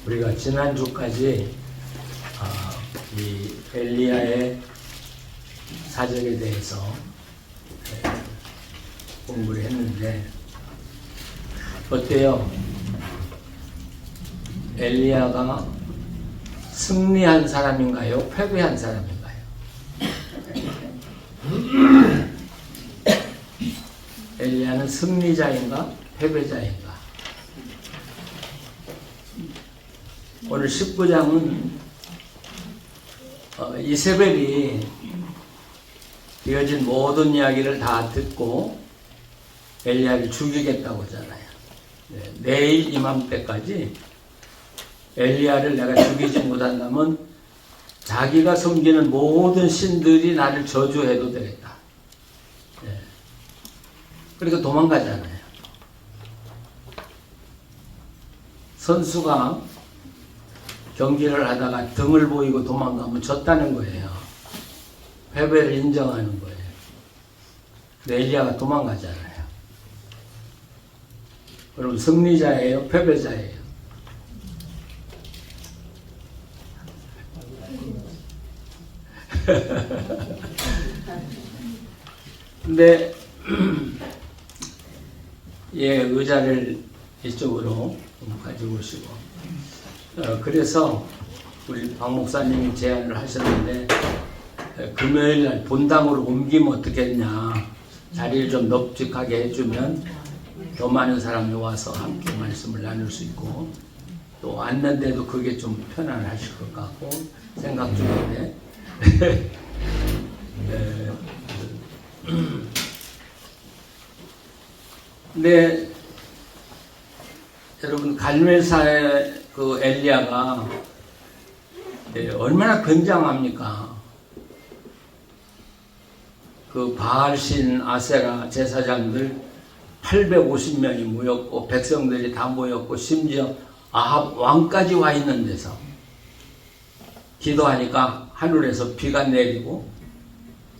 우리가 지난주까지 이 엘리야의 사적에 대해서 공부를 했는데 어때요? 엘리야가 승리한 사람인가요? 패배한 사람인가요? 엘리야는 승리자인가? 패배자인가? 오늘 19장은 이세벨이 이어진 모든 이야기를 다 듣고 엘리야를 죽이겠다고 하잖아요. 내일 이맘때까지 엘리야를 내가 죽이지 못한다면 자기가 섬기는 모든 신들이 나를 저주해도 되겠다. 그러니까 도망가잖아요. 선수가 경기를 하다가 등을 보이고 도망가면 졌다는 거예요. 패배를 인정하는 거예요. 근데 엘리야가 도망가잖아요. 그럼 승리자예요? 패배자예요? 근데 의자를 이쪽으로 가지고 오시고 그래서 우리 박 목사님이 제안을 하셨는데 금요일날 본당으로 옮기면 어떻겠냐, 자리를 좀 넉직하게 해주면 더 많은 사람이 와서 함께 말씀을 나눌 수 있고 또 왔는데도 그게 좀 편안하실 것 같고 생각 중인데 근데 여러분 갈멜사의 그 엘리야가 얼마나 건장합니까? 그 바알신 아세라 제사장들 850명이 모였고 백성들이 다 모였고 심지어 아합 왕까지 와 있는 데서 기도하니까 하늘에서 비가 내리고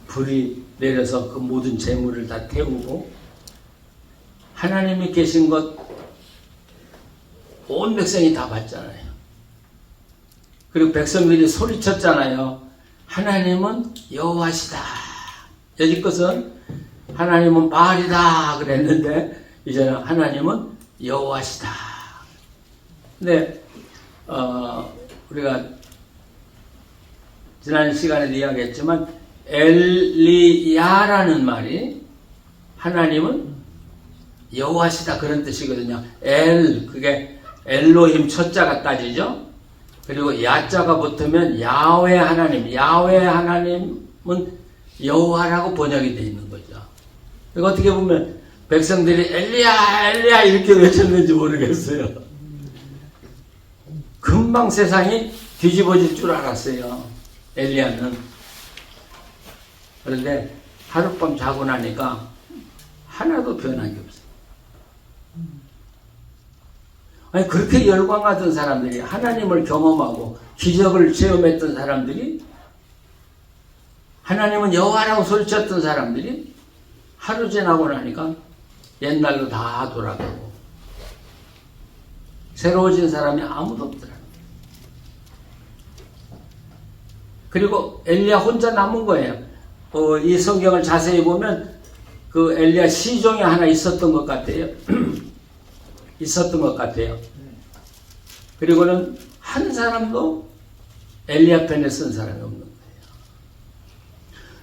불이 내려서 그 모든 재물을 다 태우고 하나님이 계신 것 온 백성이 다 봤잖아요. 그리고 백성들이 소리쳤잖아요. 하나님은 여호와시다. 여지껏은 하나님은 바알이다 그랬는데 이제는 하나님은 여호와시다. 근데 우리가 지난 시간에도 이야기했지만 엘리야라는 말이 하나님은 여호와시다 그런 뜻이거든요. 그게 엘로힘 첫자가 따지죠. 그리고 야자가 붙으면 야훼 하나님, 야훼 하나님은 여호와라고 번역이 되어 있는 거죠. 그러니까 어떻게 보면 백성들이 엘리야 엘리야 이렇게 외쳤는지 모르겠어요. 금방 세상이 뒤집어질 줄 알았어요. 엘리야는. 그런데 하룻밤 자고 나니까 하나도 변한 게 없어요. 아니 그렇게 열광하던 사람들이, 하나님을 경험하고 기적을 체험했던 사람들이, 하나님은 여호와라고 소리쳤던 사람들이 하루 지나고 나니까 옛날로 다 돌아가고 새로워진 사람이 아무도 없더라고요. 그리고 엘리야 혼자 남은 거예요. 이 성경을 자세히 보면 그 엘리야 시종이 하나 있었던 것 같아요. 있었던 것 같아요. 그리고는 한 사람도 엘리야 편에 쓴 사람이 없는 거예요.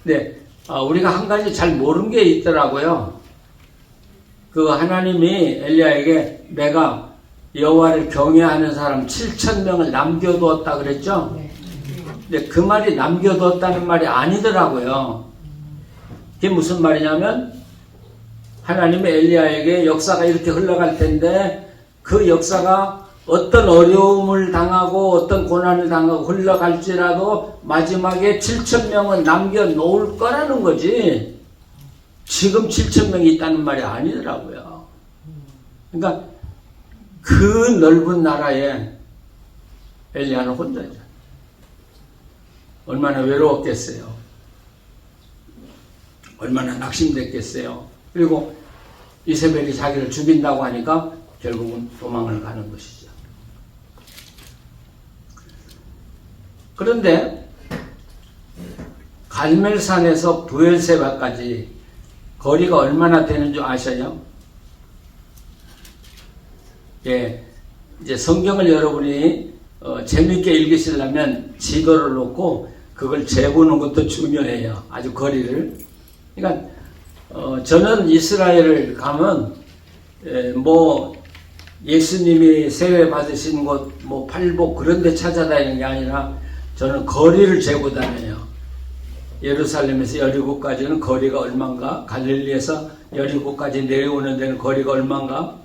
근데 우리가 한 가지 잘 모르는 게 있더라고요. 그 하나님이 엘리야에게 내가 여호와를 경외하는 사람 7,000명을 남겨두었다 그랬죠? 근데 그 말이 남겨두었다는 말이 아니더라고요. 그게 무슨 말이냐면 하나님의 엘리야에게 역사가 이렇게 흘러갈 텐데 그 역사가 어떤 어려움을 당하고 어떤 고난을 당하고 흘러갈지라도 마지막에 7,000명은 남겨놓을 거라는 거지 지금 7,000명이 있다는 말이 아니더라고요. 그러니까 그 넓은 나라에 엘리야는 혼자죠. 얼마나 외로웠겠어요. 얼마나 낙심됐겠어요. 그리고 이세벨이 자기를 죽인다고 하니까 결국은 도망을 가는 것이죠. 그런데 갈멜산에서 브엘세바까지 거리가 얼마나 되는 줄 아셔요? 예, 이제 성경을 여러분이 재밌게 읽으시려면 지도를 놓고 그걸 재보는 것도 중요해요. 아주 거리를. 그러니까 저는 이스라엘을 가면 뭐 예수님이 세례 받으신 곳, 뭐 팔복 그런 데 찾아다니는 게 아니라 저는 거리를 재고 다녀요. 예루살렘에서 여리고까지는 거리가 얼마인가? 갈릴리에서 여리고까지 내려오는 데는 거리가 얼마인가?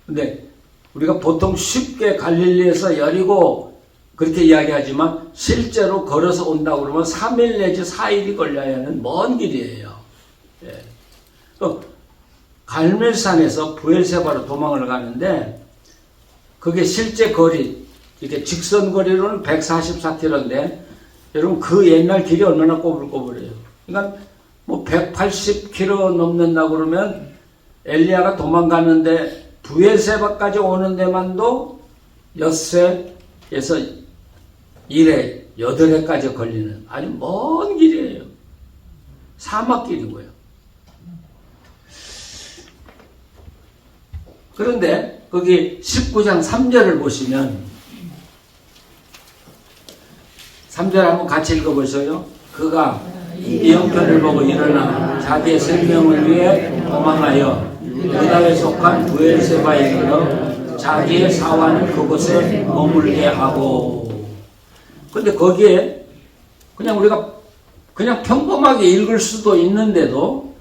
근데 우리가 보통 쉽게 갈릴리에서 여리고 그렇게 이야기하지만 실제로 걸어서 온다고 그러면 3일 내지 4일이 걸려야 하는 먼 길이에요. 예. 갈멜산에서 브엘세바로 도망을 가는데 그게 실제 거리, 이렇게 직선 거리로는 144km인데 여러분 그 옛날 길이 얼마나 꼬불꼬불해요. 그러니까 뭐 180km 넘는다고 그러면 엘리야가 도망가는데 브엘세바까지 오는 데만도 엿새에서 1회, 8회까지 걸리는 아주 먼 길이에요. 사막길이고요. 그런데 거기 19장 3절을 보시면 3절 한번 같이 읽어보세요. 그가 이 형편을 보고 일어나 자기의 생명을 위해 도망하여 유다에 속한 브엘세바에 이르러 자기의 사환을 그곳에 머물게 하고. 근데 거기에 그냥 우리가 그냥 평범하게 읽을 수도 있는데도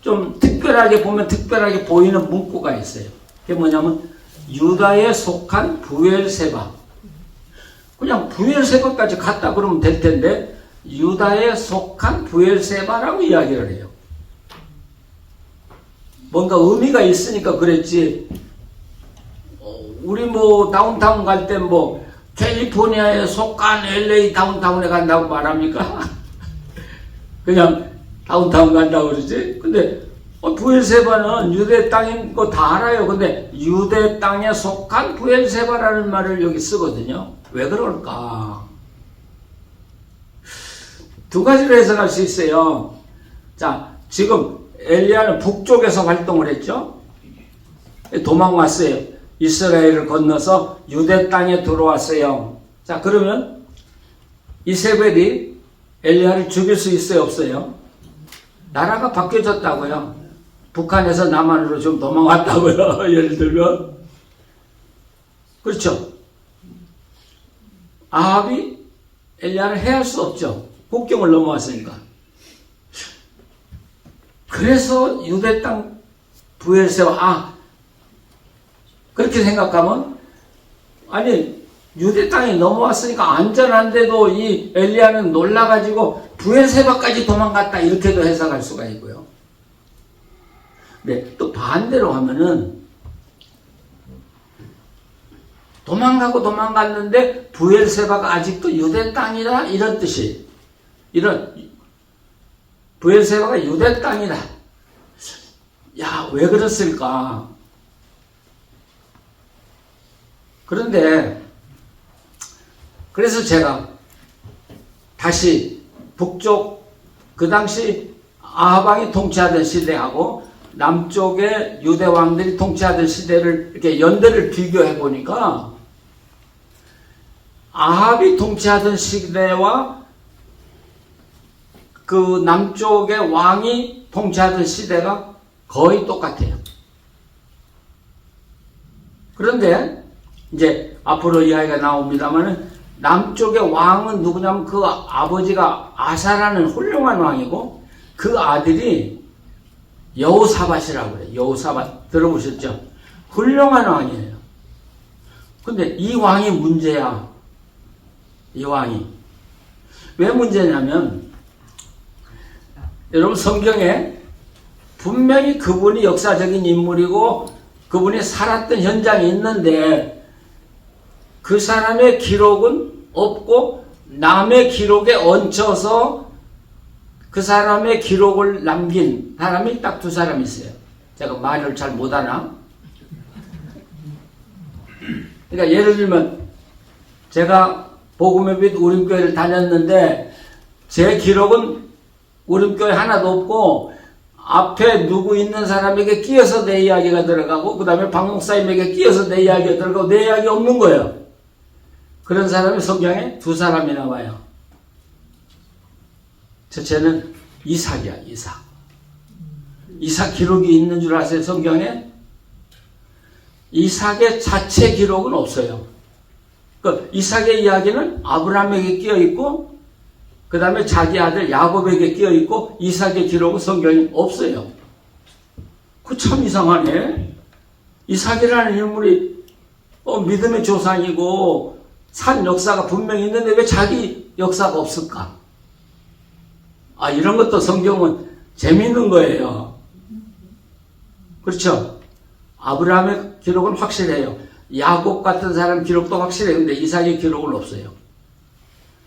좀 특별하게 보면 특별하게 보이는 문구가 있어요. 그게 뭐냐면 유다에 속한 브엘세바. 그냥 브엘세바까지 갔다 그러면 될 텐데 유다에 속한 브엘세바라고 이야기를 해요. 뭔가 의미가 있으니까 그랬지. 우리 뭐 다운타운 갈 때 뭐 캘리포니아에 속한 LA 다운타운에 간다고 말합니까? 그냥 다운타운 간다고 그러지. 근데 브엘세바는 유대 땅인 거 다 알아요. 근데 유대 땅에 속한 브엘세바라는 말을 여기 쓰거든요. 왜 그럴까? 두 가지로 해석할 수 있어요. 자, 지금 엘리야는 북쪽에서 활동을 했죠. 도망왔어요. 이스라엘을 건너서 유대 땅에 들어왔어요. 자, 그러면 이세벨이 엘리야를 죽일 수 있어요, 없어요? 나라가 바뀌어졌다고요. 북한에서 남한으로 좀 도망왔다고요. 예를 들면. 그렇죠. 아합이 엘리야를 해할 수 없죠. 국경을 넘어왔으니까. 그래서 유대 땅 브엘세바, 그렇게 생각하면, 아니, 유대 땅에 넘어왔으니까 안전한데도 이 엘리야는 놀라가지고 브엘세바까지 도망갔다, 이렇게도 해석할 수가 있고요. 네, 또 반대로 하면은, 도망갔는데 브엘세바가 아직도 유대 땅이다, 이런 뜻이. 브엘세바가 유대 땅이다. 야, 왜 그랬을까? 그런데 그래서 제가 다시 북쪽, 그 당시 아합왕이 통치하던 시대하고 남쪽의 유대 왕들이 통치하던 시대를 이렇게 연대를 비교해 보니까 아합이 통치하던 시대와 그 남쪽의 왕이 통치하던 시대가 거의 똑같아요. 그런데 이제 앞으로 이야기가 나옵니다만은 남쪽의 왕은 누구냐면 그 아버지가 아사라는 훌륭한 왕이고 그 아들이 여호사밧이라고 그래요. 여호사밧 들어보셨죠? 훌륭한 왕이에요. 근데 이 왕이 문제야. 이 왕이. 왜 문제냐면 여러분 성경에 분명히 그분이 역사적인 인물이고 그분이 살았던 현장이 있는데 그 사람의 기록은 없고 남의 기록에 얹혀서 그 사람의 기록을 남긴 사람이 딱 두 사람 있어요. 제가 말을 잘 못하나? 그러니까 예를 들면 제가 복음의 빛 우림교회를 다녔는데 제 기록은 우림교회 하나도 없고 앞에 누구 있는 사람에게 끼어서 내 이야기가 들어가고 그 다음에 박 목사님에게 끼어서 내 이야기가 들어가고 내 이야기 없는 거예요. 그런 사람이 성경에 두 사람이 나와요. 첫째는 이삭이야. 이삭 기록이 있는 줄 아세요? 성경에? 이삭의 자체 기록은 없어요. 그 이삭의 이야기는 아브라함에게 끼어 있고 그 다음에 자기 아들 야곱에게 끼어 있고 이삭의 기록은 성경에 없어요. 그 참 이상하네. 이삭이라는 인물이 믿음의 조상이고 산 역사가 분명히 있는데 왜 자기 역사가 없을까? 이런 것도 성경은 재미있는 거예요. 그렇죠? 아브라함의 기록은 확실해요. 야곱 같은 사람 기록도 확실해요. 근데 이삭의 기록은 없어요.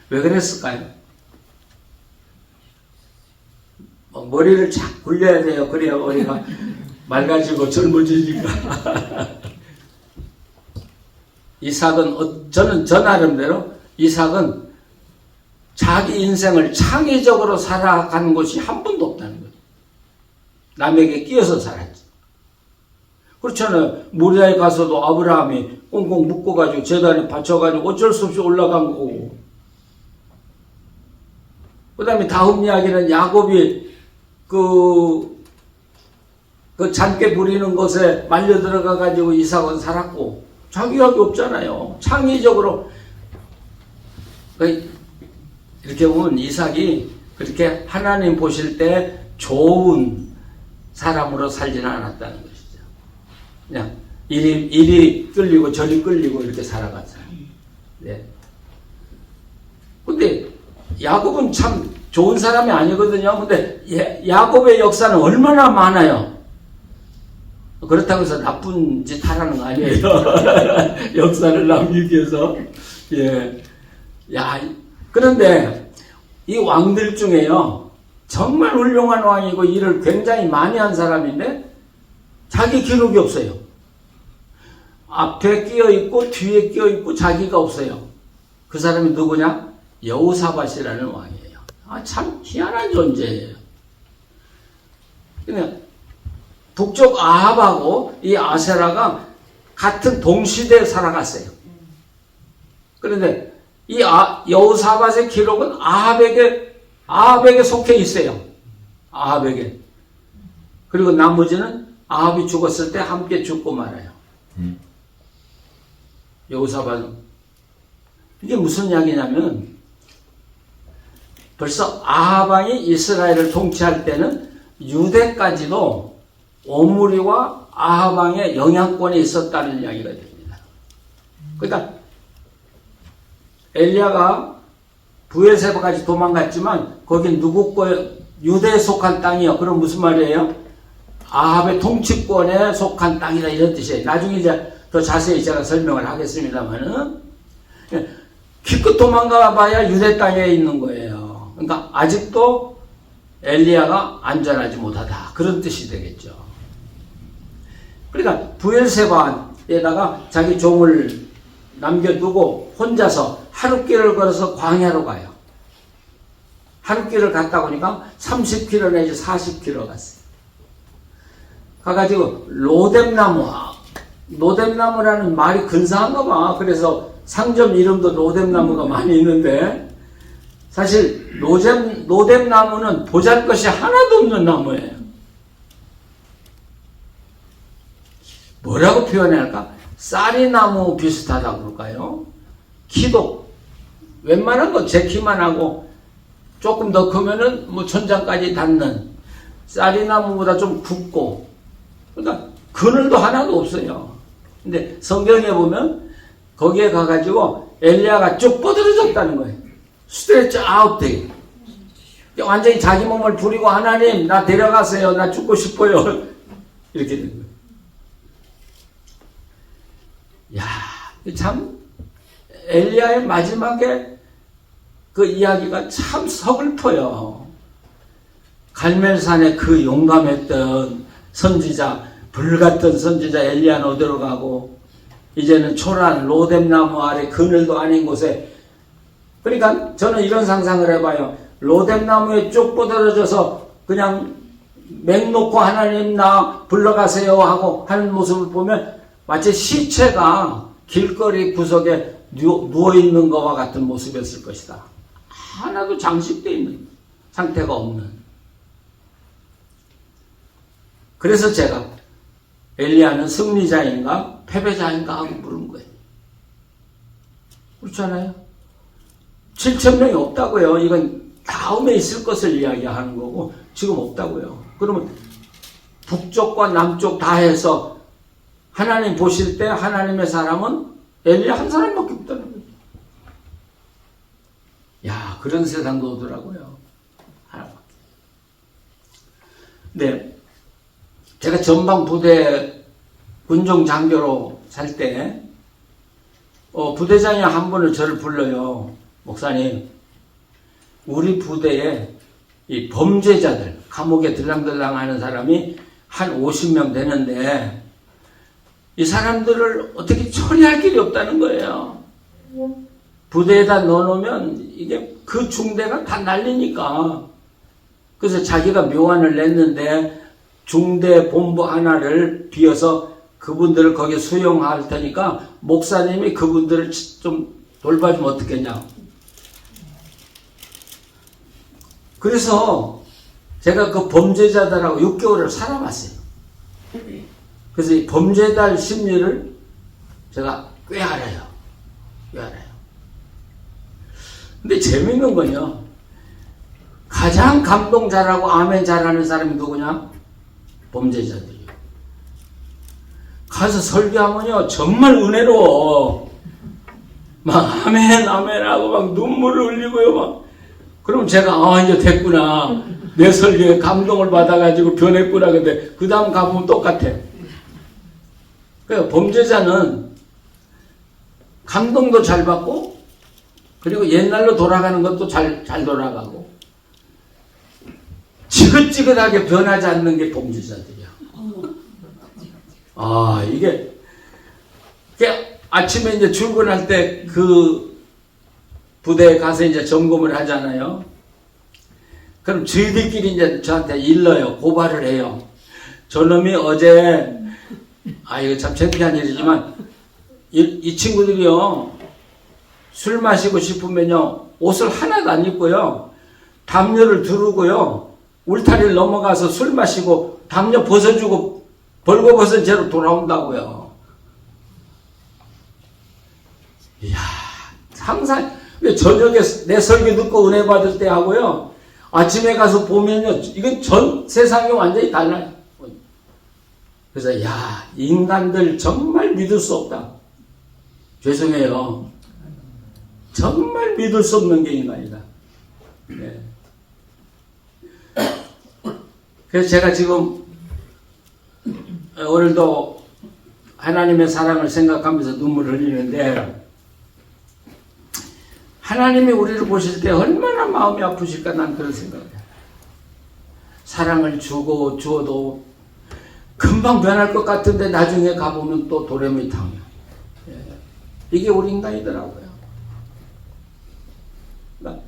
왜 그랬을까요? 머리를 착 굴려야 돼요. 그래야 머리가 맑아지고 젊어지니까. 이삭은 저는 저 나름대로 이삭은 자기 인생을 창의적으로 살아간 곳이 한 번도 없다는 거예요. 남에게 끼어서 살았지. 그렇잖아요. 모리아에 가서도 아브라함이 꽁꽁 묶어가지고 제단에 받쳐가지고 어쩔 수 없이 올라간 거고. 그 다음에 다음 이야기는 야곱이 그 잔깨 부리는 것에 말려 들어가가지고 이삭은 살았고. 자기 이야기 없잖아요. 창의적으로. 이렇게 보면 이삭이 그렇게 하나님 보실 때 좋은 사람으로 살지는 않았다는 것이죠. 그냥 이리 끌리고 저리 끌리고 이렇게 살아갔어요. 네. 근데 야곱은 참 좋은 사람이 아니거든요. 근데 야곱의 역사는 얼마나 많아요. 그렇다고 해서 나쁜 짓 하라는 거 아니에요. 역사를 남기기 위해서. 예. 그런데 이 왕들 중에요. 정말 훌륭한 왕이고 일을 굉장히 많이 한 사람인데 자기 기록이 없어요. 앞에 끼어 있고 뒤에 끼어 있고 자기가 없어요. 그 사람이 누구냐? 여호사밧이라는 왕이에요. 참 희한한 존재예요. 그냥 북쪽 아합하고 이 아세라가 같은 동시대에 살아갔어요. 그런데 이 여호사밧의 기록은 아합에게 속해 있어요. 아합에게. 그리고 나머지는 아합이 죽었을 때 함께 죽고 말아요. 여호사밧은. 이게 무슨 이야기냐면 벌써 아합 왕이 이스라엘을 통치할 때는 유대까지도 오므리와 아합 왕의 영향권에 있었다는 이야기가 됩니다. 그러니까 엘리야가 부엘세바까지 도망갔지만 거긴 누구 거예요? 유대에 속한 땅이요. 그럼 무슨 말이에요? 아합의 통치권에 속한 땅이다 이런 뜻이에요. 나중에 이제 더 자세히 제가 설명을 하겠습니다만은 기껏 도망가 봐야 유대 땅에 있는 거예요. 그러니까 아직도 엘리야가 안전하지 못하다 그런 뜻이 되겠죠. 그러니까 부엘세바에다가 자기 종을 남겨두고 혼자서 하룻길을 걸어서 광야로 가요. 하룻길을 갔다 오니까 30km 내지 40km 갔어요. 가가지고 로뎀나무라는 말이 근사한가 봐. 그래서 상점 이름도 로뎀나무가 많이 있는데 사실 로뎀나무는 보잘것이 하나도 없는 나무예요. 뭐라고 표현해야 할까? 쌀이나무 비슷하다고 그럴까요? 키도 웬만한 거 제 키만 하고 조금 더 크면은 뭐 천장까지 닿는 쌀이나무보다 좀 굵고 그러니까 그늘도 하나도 없어요. 근데 성경에 보면 거기에 가가지고 엘리야가 쭉 뻗어졌다는 거예요. 스트레치 아웃 돼. 완전히 자기 몸을 부리고 하나님 나 데려가세요. 나 죽고 싶어요. 이렇게 된 거예요. 야, 참 엘리야의 마지막에 그 이야기가 참 서글퍼요. 갈멜산에 그 용감했던 선지자, 불같던 선지자 엘리야는 어디로 가고 이제는 초라한 로뎀나무 아래 그늘도 아닌 곳에 그러니까 저는 이런 상상을 해봐요. 로뎀나무에 쭉 뻗어져서 그냥 맹 놓고 하나님 나 불러가세요 하고 하는 모습을 보면 마치 시체가 길거리 구석에 누워있는 것과 같은 모습이었을 것이다. 하나도 장식되어 있는 상태가 없는. 그래서 제가 엘리야는 승리자인가 패배자인가 하고 물은 거예요. 그렇잖아요. 7,000명이 없다고요. 이건 다음에 있을 것을 이야기하는 거고 지금 없다고요. 그러면 북쪽과 남쪽 다 해서 하나님 보실 때 하나님의 사람은 엘리야 한 사람밖에 없다는 거예요. 야, 그런 세상도 오더라고요. 하나밖에. 네, 제가 전방 부대 군종 장교로 살 때 부대장이 한 분을 저를 불러요. 목사님, 우리 부대에 이 범죄자들, 감옥에 들랑들랑 하는 사람이 한 50명 되는데 이 사람들을 어떻게 처리할 길이 없다는 거예요. 부대에다 넣어놓으면 이게 그 중대가 다 날리니까. 그래서 자기가 묘안을 냈는데 중대 본부 하나를 비워서 그분들을 거기에 수용할 테니까 목사님이 그분들을 좀 돌봐주면 어떻겠냐. 그래서 제가 그 범죄자들하고 6개월을 살아봤어요. 그래서 이 범죄자의 심리를 제가 꽤 알아요. 꽤 알아요. 근데 재밌는 건요. 가장 감동 잘하고 아멘 잘하는 사람이 누구냐? 범죄자들이요. 가서 설교하면요. 정말 은혜로워. 막 아멘 아멘 하고 막 눈물을 흘리고요. 막. 그럼 제가 이제 됐구나. 내 설교에 감동을 받아가지고 변했구나. 근데 그 다음 가보면 똑같아. 그러니까 범죄자는 감동도 잘 받고 그리고 옛날로 돌아가는 것도 잘 돌아가고 지긋지긋하게 변하지 않는 게 범죄자들이야. 이게 아침에 이제 출근할 때 그 부대에 가서 이제 점검을 하잖아요. 그럼 저희들끼리 이제 저한테 일러요. 고발을 해요. 저놈이 어제, 이거 참 창피한 일이지만, 이 친구들이요, 술 마시고 싶으면요, 옷을 하나도 안 입고요, 담요를 두르고요, 울타리를 넘어가서 술 마시고, 담요 벗어주고, 벌거벗은 채로 돌아온다고요. 이야, 항상, 저녁에 내 설교 듣고 은혜 받을 때 하고요, 아침에 가서 보면요, 이건 전 세상이 완전히 달라요. 그래서, 인간들 정말 믿을 수 없다. 죄송해요. 정말 믿을 수 없는 게 인간이다. 네. 그래서 제가 지금, 오늘도 하나님의 사랑을 생각하면서 눈물을 흘리는데, 하나님이 우리를 보실 때 얼마나 마음이 아프실까 난 그런 생각을 해요. 사랑을 주어도 금방 변할 것 같은데 나중에 가보면 또 도래미탕이야. 이게 우리 인간이더라고요. 그러니까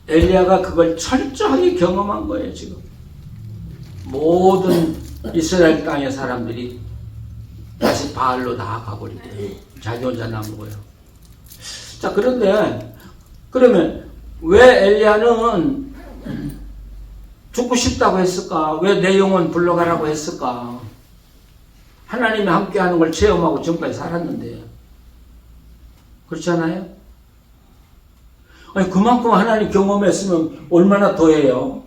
엘리야가 그걸 철저하게 경험한 거예요. 지금 모든 이스라엘 땅의 사람들이 다시 바알로 다 가버리고 자기 혼자 남고요. 자, 그런데 그러면 왜 엘리야는 죽고 싶다고 했을까? 왜 내 영혼 불러가라고 했을까? 하나님이 함께하는 걸 체험하고 지금까지 살았는데 그렇지 않아요? 아니, 그만큼 하나님 경험했으면 얼마나 더해요?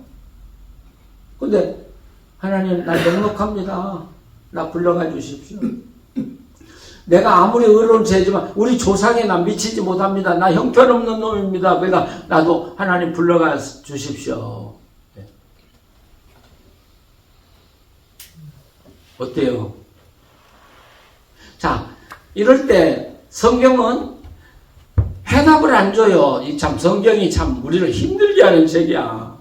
근데 하나님 나 넉넉합니다. 나 불러가 주십시오. 내가 아무리 의로운 죄지만 우리 조상에 나 미치지 못합니다. 나 형편없는 놈입니다. 그러니까 나도 하나님 불러가 주십시오. 네. 어때요? 자, 이럴 때 성경은 해답을 안 줘요. 이 참 성경이 참 우리를 힘들게 하는 책이야.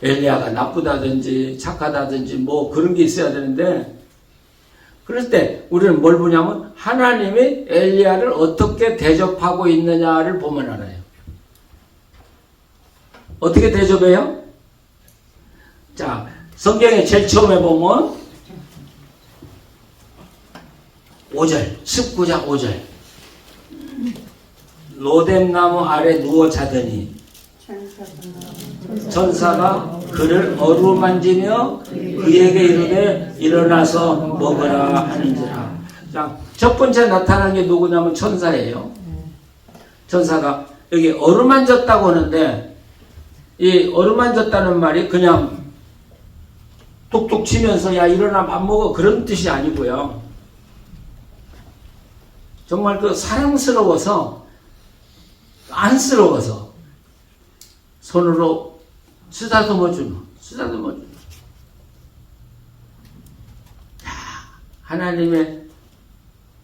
엘리야가 나쁘다든지 착하다든지 뭐 그런 게 있어야 되는데 그럴 때 우리는 뭘 보냐면 하나님이 엘리야를 어떻게 대접하고 있느냐를 보면 알아요. 어떻게 대접해요? 자, 성경에 제일 처음에 보면 5절, 19장 5절. 로뎀나무 아래 누워 자더니 천사가 그를 어루만지며 그에게 이르되 일어나서 먹으라 하는지라. 자, 첫 번째 나타난 게 누구냐면 천사예요. 천사가 여기 어루만졌다고 하는데 이 어루만졌다는 말이 그냥 툭툭 치면서 야 일어나 밥 먹어 그런 뜻이 아니고요. 정말 그 사랑스러워서 안쓰러워서 손으로 쓰다듬어주는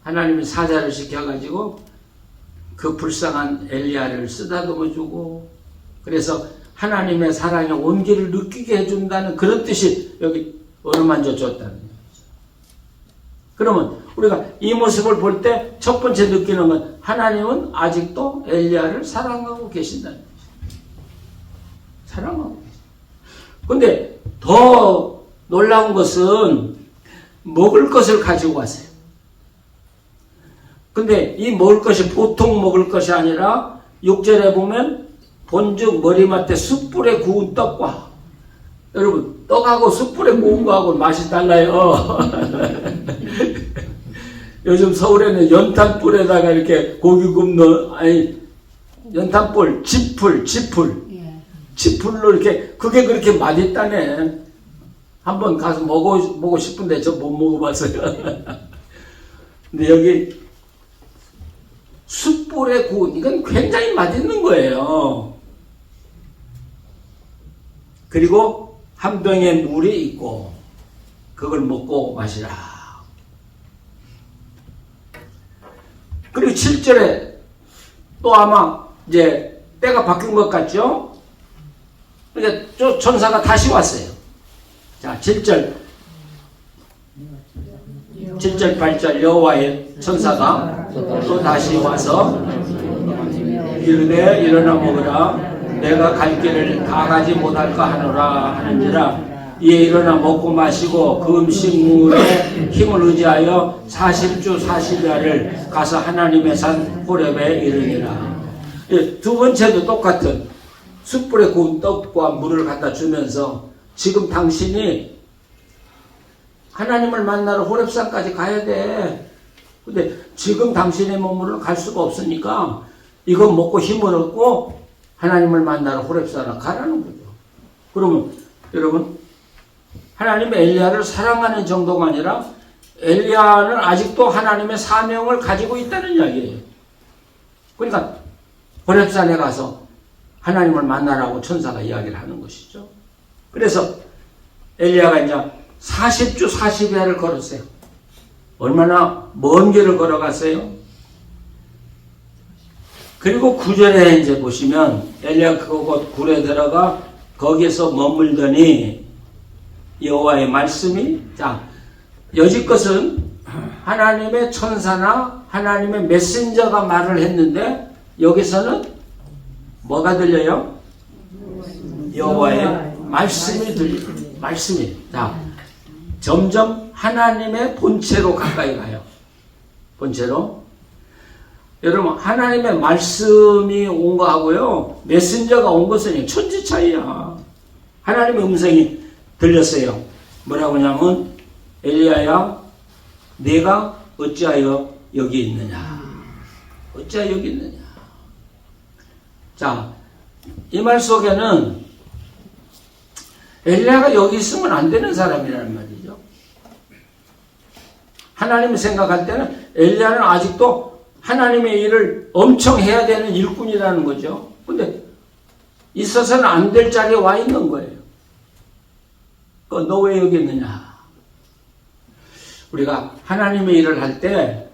하나님의 사자를 시켜가지고 그 불쌍한 엘리야를 쓰다듬어주고 그래서 하나님의 사랑의 온기를 느끼게 해준다는 그런 뜻이 여기 어루만져 줬다는 거죠. 그러면 우리가 이 모습을 볼 때 첫 번째 느끼는 건 하나님은 아직도 엘리야를 사랑하고 계신다는 거죠. 사랑하고 계신다. 근데 더 놀라운 것은 먹을 것을 가지고 왔어요. 근데 이 먹을 것이 보통 먹을 것이 아니라 6절에 보면 본즉 머리맡에 숯불에 구운 떡과 여러분 떡하고 숯불에 구운 거하고 맛이 달라요. 요즘 서울에는 연탄불에다가 이렇게 고기 굽는 연탄불 지풀로 이렇게 그게 그렇게 맛있다네. 한번 가서 먹고 싶은데 저 못 먹어봤어요. 근데 여기 숯불에 구운 이건 굉장히 맛있는 거예요. 그리고 한 병에 물이 있고 그걸 먹고 마시라. 그리고 7절에 또 아마 이제 때가 바뀐 것 같죠? 그러니까 저 천사가 다시 왔어요. 자, 7절 8절 여호와의 천사가 또 다시 와서 이르되 일어나 먹으라. 내가 갈 길을 다 가지 못할까 하노라 하는지라. 이에 일어나 먹고 마시고 그 음식물에 힘을 의지하여 40주 40야를 가서 하나님의 산 호렙에 이르니라. 두 번째도 똑같은 숯불에 구운 떡과 물을 갖다 주면서 지금 당신이 하나님을 만나러 호렙산까지 가야 돼. 근데 지금 당신의 몸으로는 갈 수가 없으니까 이거 먹고 힘을 얻고 하나님을 만나러 호렙산으로 가라는 거죠. 그러면 여러분 하나님의 엘리야를 사랑하는 정도가 아니라 엘리야는 아직도 하나님의 사명을 가지고 있다는 이야기예요. 그러니까 호렙산에 가서 하나님을 만나라고 천사가 이야기를 하는 것이죠. 그래서 엘리야가 이제 40주 40야를 걸었어요. 얼마나 먼 길을 걸어갔어요? 그리고 9절에 이제 보시면 엘리야 그곳 굴에 들어가 거기에서 머물더니 여호와의 말씀이 자 여지껏은 하나님의 천사나 하나님의 메신저가 말을 했는데 여기서는 뭐가 들려요? 여호와의 말씀이 들려요. 말씀이 자 점점 하나님의 본체로 가까이 가요. 본체로 여러분 하나님의 말씀이 온 거하고요 메신저가 온 것은 천지 차이야. 하나님의 음성이 들렸어요. 뭐라고 하냐면 엘리야야 네가 어찌하여 여기 있느냐. 어찌하여 여기 있느냐. 자, 이 말 속에는 엘리야가 여기 있으면 안 되는 사람이라는 말이죠. 하나님이 생각할 때는 엘리야는 아직도 하나님의 일을 엄청 해야 되는 일꾼이라는 거죠. 근데 있어서는 안 될 자리에 와 있는 거예요. 너 왜 여기 있느냐? 우리가 하나님의 일을 할 때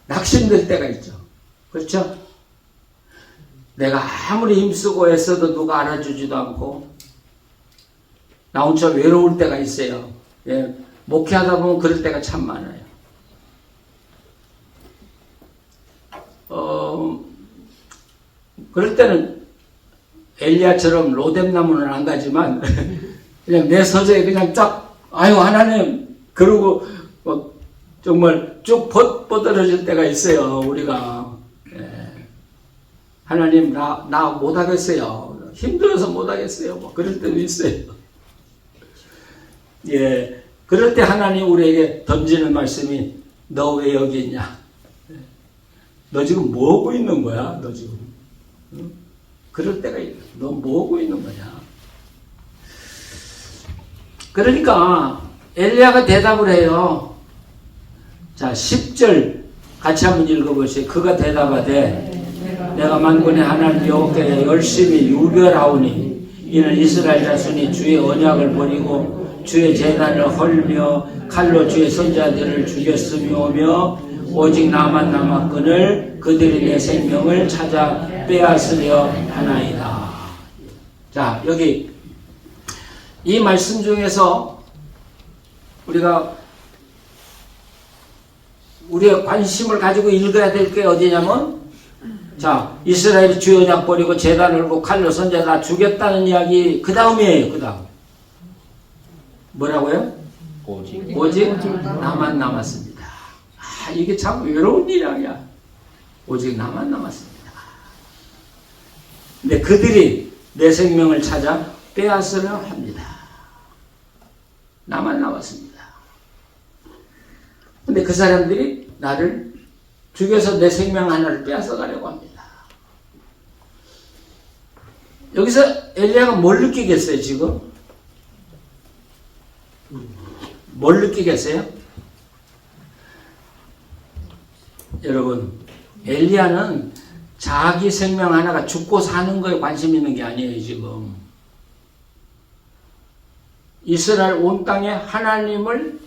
낙심될 때가 있죠. 그렇죠? 내가 아무리 힘쓰고 애써도 누가 알아주지도 않고 나 혼자 외로울 때가 있어요. 예, 목회하다 보면 그럴 때가 참 많아요. 그럴 때는 엘리야처럼 로뎀나무는 안 가지만 그냥 내 서재에 그냥 쫙 아유 하나님 그러고 정말 쭉 뻗어질 때가 있어요. 우리가 하나님 나 못하겠어요. 힘들어서 못하겠어요. 뭐 그럴 때도 있어요. 예, 그럴 때 하나님 우리에게 던지는 말씀이 너 왜 여기 있냐? 너 지금 뭐 하고 있는 거야? 너 지금 그럴 때가 있어. 너 뭐 하고 있는 거냐? 그러니까 엘리야가 대답을 해요. 자, 10절 같이 한번 읽어보세요. 그가 대답하되 내가 만군의 하나님 여호와께 열심히 유별하오니 이는 이스라엘 자손이 주의 언약을 버리고 주의 제단을 헐며 칼로 주의 선자들을 죽였으며오며 오직 나만 남았거늘 그들이 내 생명을 찾아 빼앗으려 하나이다. 자, 여기 이 말씀 중에서 우리의 관심을 가지고 읽어야 될 게 어디냐면, 자, 이스라엘이 주의 언약 버리고 제단을 걸고 칼로 선자 다 죽였다는 이야기 그 다음이에요. 그 다음 뭐라고요? 오직 나만 남았습니다. 아, 이게 참 외로운 이야기야. 오직 나만 남았습니다. 근데 그들이 내 생명을 찾아 빼앗으려 합니다. 나만 남았습니다. 근데 그 사람들이 나를 죽여서 내 생명 하나를 빼앗아 가려고 합니다. 여기서 엘리야가 뭘 느끼겠어요, 지금? 뭘 느끼겠어요? 여러분, 엘리야는 자기 생명 하나가 죽고 사는 거에 관심 있는 게 아니에요, 지금. 이스라엘 온 땅에 하나님을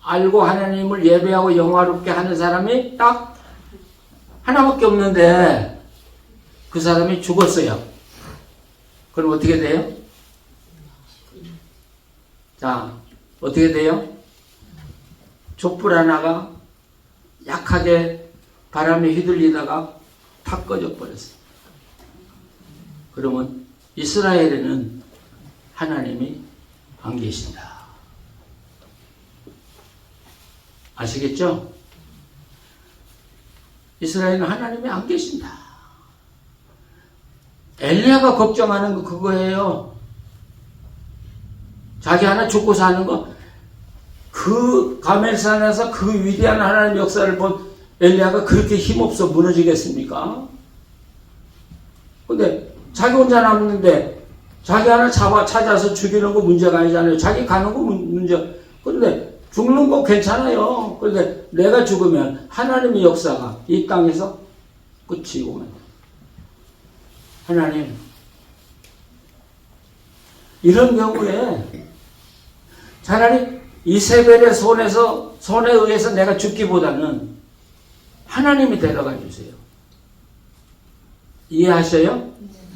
알고 하나님을 예배하고 영화롭게 하는 사람이 딱 하나밖에 없는데 그 사람이 죽었어요. 그럼 어떻게 돼요? 자, 어떻게 돼요? 촛불 하나가 약하게 바람에 휘둘리다가 탁 꺼져 버렸어요. 그러면 이스라엘에는 하나님이 안 계신다. 아시겠죠? 이스라엘은 하나님이 안 계신다. 엘리야가 걱정하는 거 그거예요. 자기 하나 죽고 사는 거. 그 가멜산에서 그 위대한 하나님 역사를 본 엘리야가 그렇게 힘없어 무너지겠습니까? 근데 자기 혼자 남는데 자기 하나 찾아서 죽이는 거 문제가 아니잖아요. 자기 가는 거 문제. 근데 죽는 거 괜찮아요. 그런데 내가 죽으면 하나님의 역사가 이 땅에서 끝이 오면 하나님, 이런 경우에 차라리 이세벨의 손에 의해서 내가 죽기보다는 하나님이 데려가 주세요. 이해하셔요?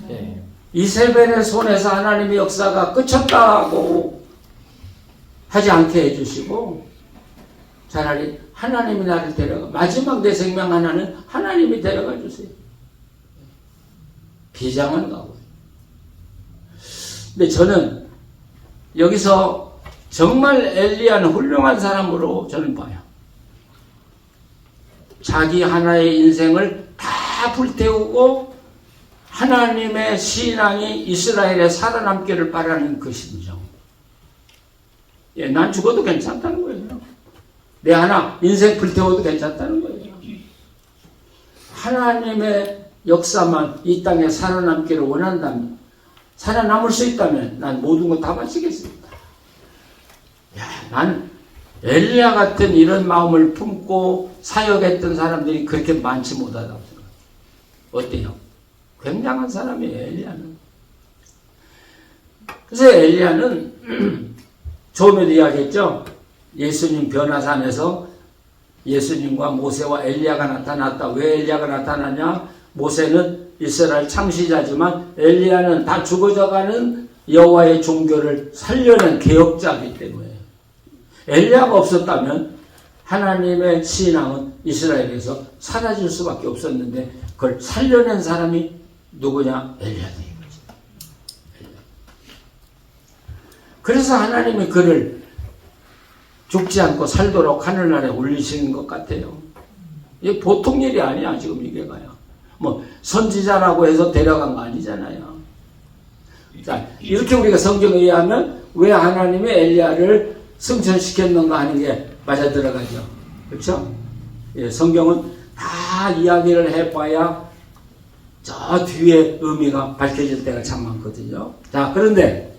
네. 이세벨의 손에서 하나님의 역사가 끝쳤다고 하지 않게 해주시고 차라리 하나님이 나를 데려가, 마지막 내 생명 하나는 하나님이 데려가 주세요. 비장한 가고. 근데 저는 여기서 정말 엘리야는 훌륭한 사람으로 저는 봐요. 자기 하나의 인생을 다 불태우고 하나님의 신앙이 이스라엘에 살아남기를 바라는 그 심정. 예, 난 죽어도 괜찮다는 거예요. 내 하나 인생 불태워도 괜찮다는 거예요. 하나님의 역사만 이 땅에 살아남기를 원한다면, 살아남을 수 있다면 난 모든 거 다 바치겠습니다. 야, 난 엘리야 같은 이런 마음을 품고 사역했던 사람들이 그렇게 많지 못하다고 생각해요. 어때요? 굉장한 사람이에요, 엘리야는. 그래서 엘리야는 처음에도 이야기했죠. 예수님 변화산에서 예수님과 모세와 엘리야가 나타났다. 왜 엘리야가 나타나냐? 모세는 이스라엘 창시자지만 엘리야는 다 죽어져가는 여호와의 종교를 살려낸 개혁자이기 때문에 엘리야가 없었다면 하나님의 신앙은 이스라엘에서 사라질 수밖에 없었는데 그걸 살려낸 사람이 누구냐? 엘리야다. 그래서 하나님이 그를 죽지 않고 살도록 하늘나라에 올리시는 것 같아요. 이게 보통 일이 아니야, 지금 이게가요. 뭐, 선지자라고 해서 데려간 거 아니잖아요. 자, 이렇게 우리가 성경에 의하면 왜 하나님이 엘리야를 승천시켰는가 하는 게 맞아 들어가죠. 그렇죠? 예, 성경은 다 이야기를 해봐야 저 뒤에 의미가 밝혀질 때가 참 많거든요. 자, 그런데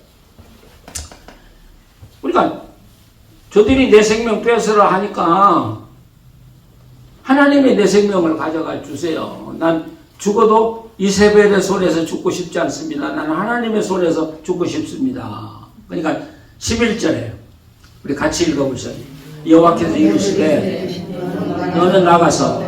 우리가 저들이 내 생명 뺏으라 하니까 하나님이 내 생명을 가져가 주세요. 난 죽어도 이세벨의 손에서 죽고 싶지 않습니다. 나는 하나님의 손에서 죽고 싶습니다. 그러니까 11절에 우리 같이 읽어보세요. 여호와께서 이르시되 너는 나가서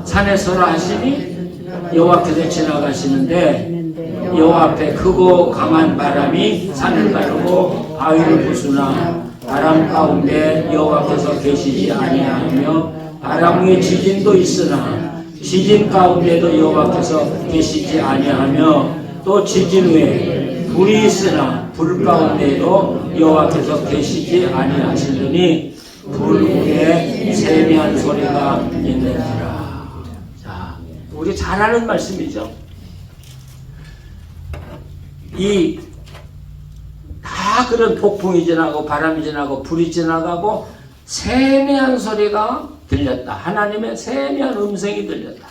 산에 서라 하시니 여호와께서 지나가시는데 여호와 앞에 크고 강한 바람이 산을 가르고 바위를 부수나 바람 가운데 여호와께서 계시지 아니하며 바람 위에 지진도 있으나 지진 가운데도 여호와께서 계시지 아니하며 또 지진 후에 불이 있으나 불 가운데도 여호와께서 계시지 아니하시더니 불 위에 세미한 소리가 있느니라. 자, 우리 잘 아는 말씀이죠. 다 그런 폭풍이 지나고 바람이 지나고 불이 지나가고 세미한 소리가 들렸다. 하나님의 세미한 음성이 들렸다.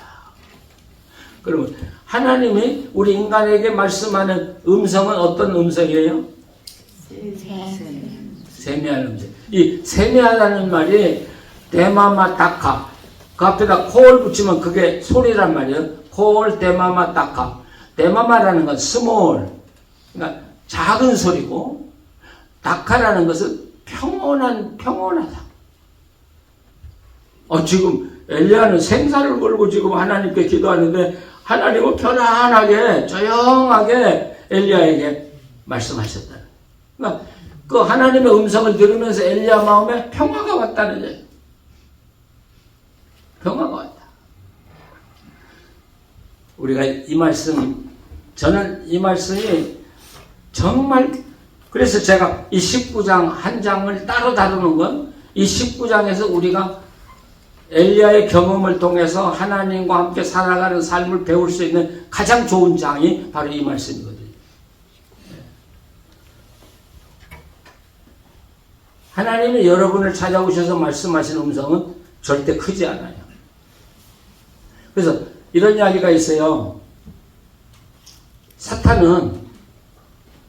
그러면 하나님이 우리 인간에게 말씀하는 음성은 어떤 음성이에요? 세미한 음성. 이 세미하다는 말이 데마마 다카. 그 앞에다 코를 붙이면 그게 소리란 말이에요. 콜 데마마 다카. 데마마라는 건 스몰. 그러니까 작은 소리고 다카라는 것은 평온하다. 지금 엘리야는 생사를 걸고 지금 하나님께 기도하는데 하나님은 편안하게 조용하게 엘리야에게 말씀하셨다. 그러니까 그 하나님의 음성을 들으면서 엘리야 마음에 평화가 왔다는 얘기예요. 평화가 왔다. 우리가 이 말씀, 저는 이 말씀이 정말, 그래서 제가 이 19장 한 장을 따로 다루는 건 이 19장에서 우리가 엘리야의 경험을 통해서 하나님과 함께 살아가는 삶을 배울 수 있는 가장 좋은 장이 바로 이 말씀이거든요. 하나님이 여러분을 찾아오셔서 말씀하시는 음성은 절대 크지 않아요. 그래서 이런 이야기가 있어요. 사탄은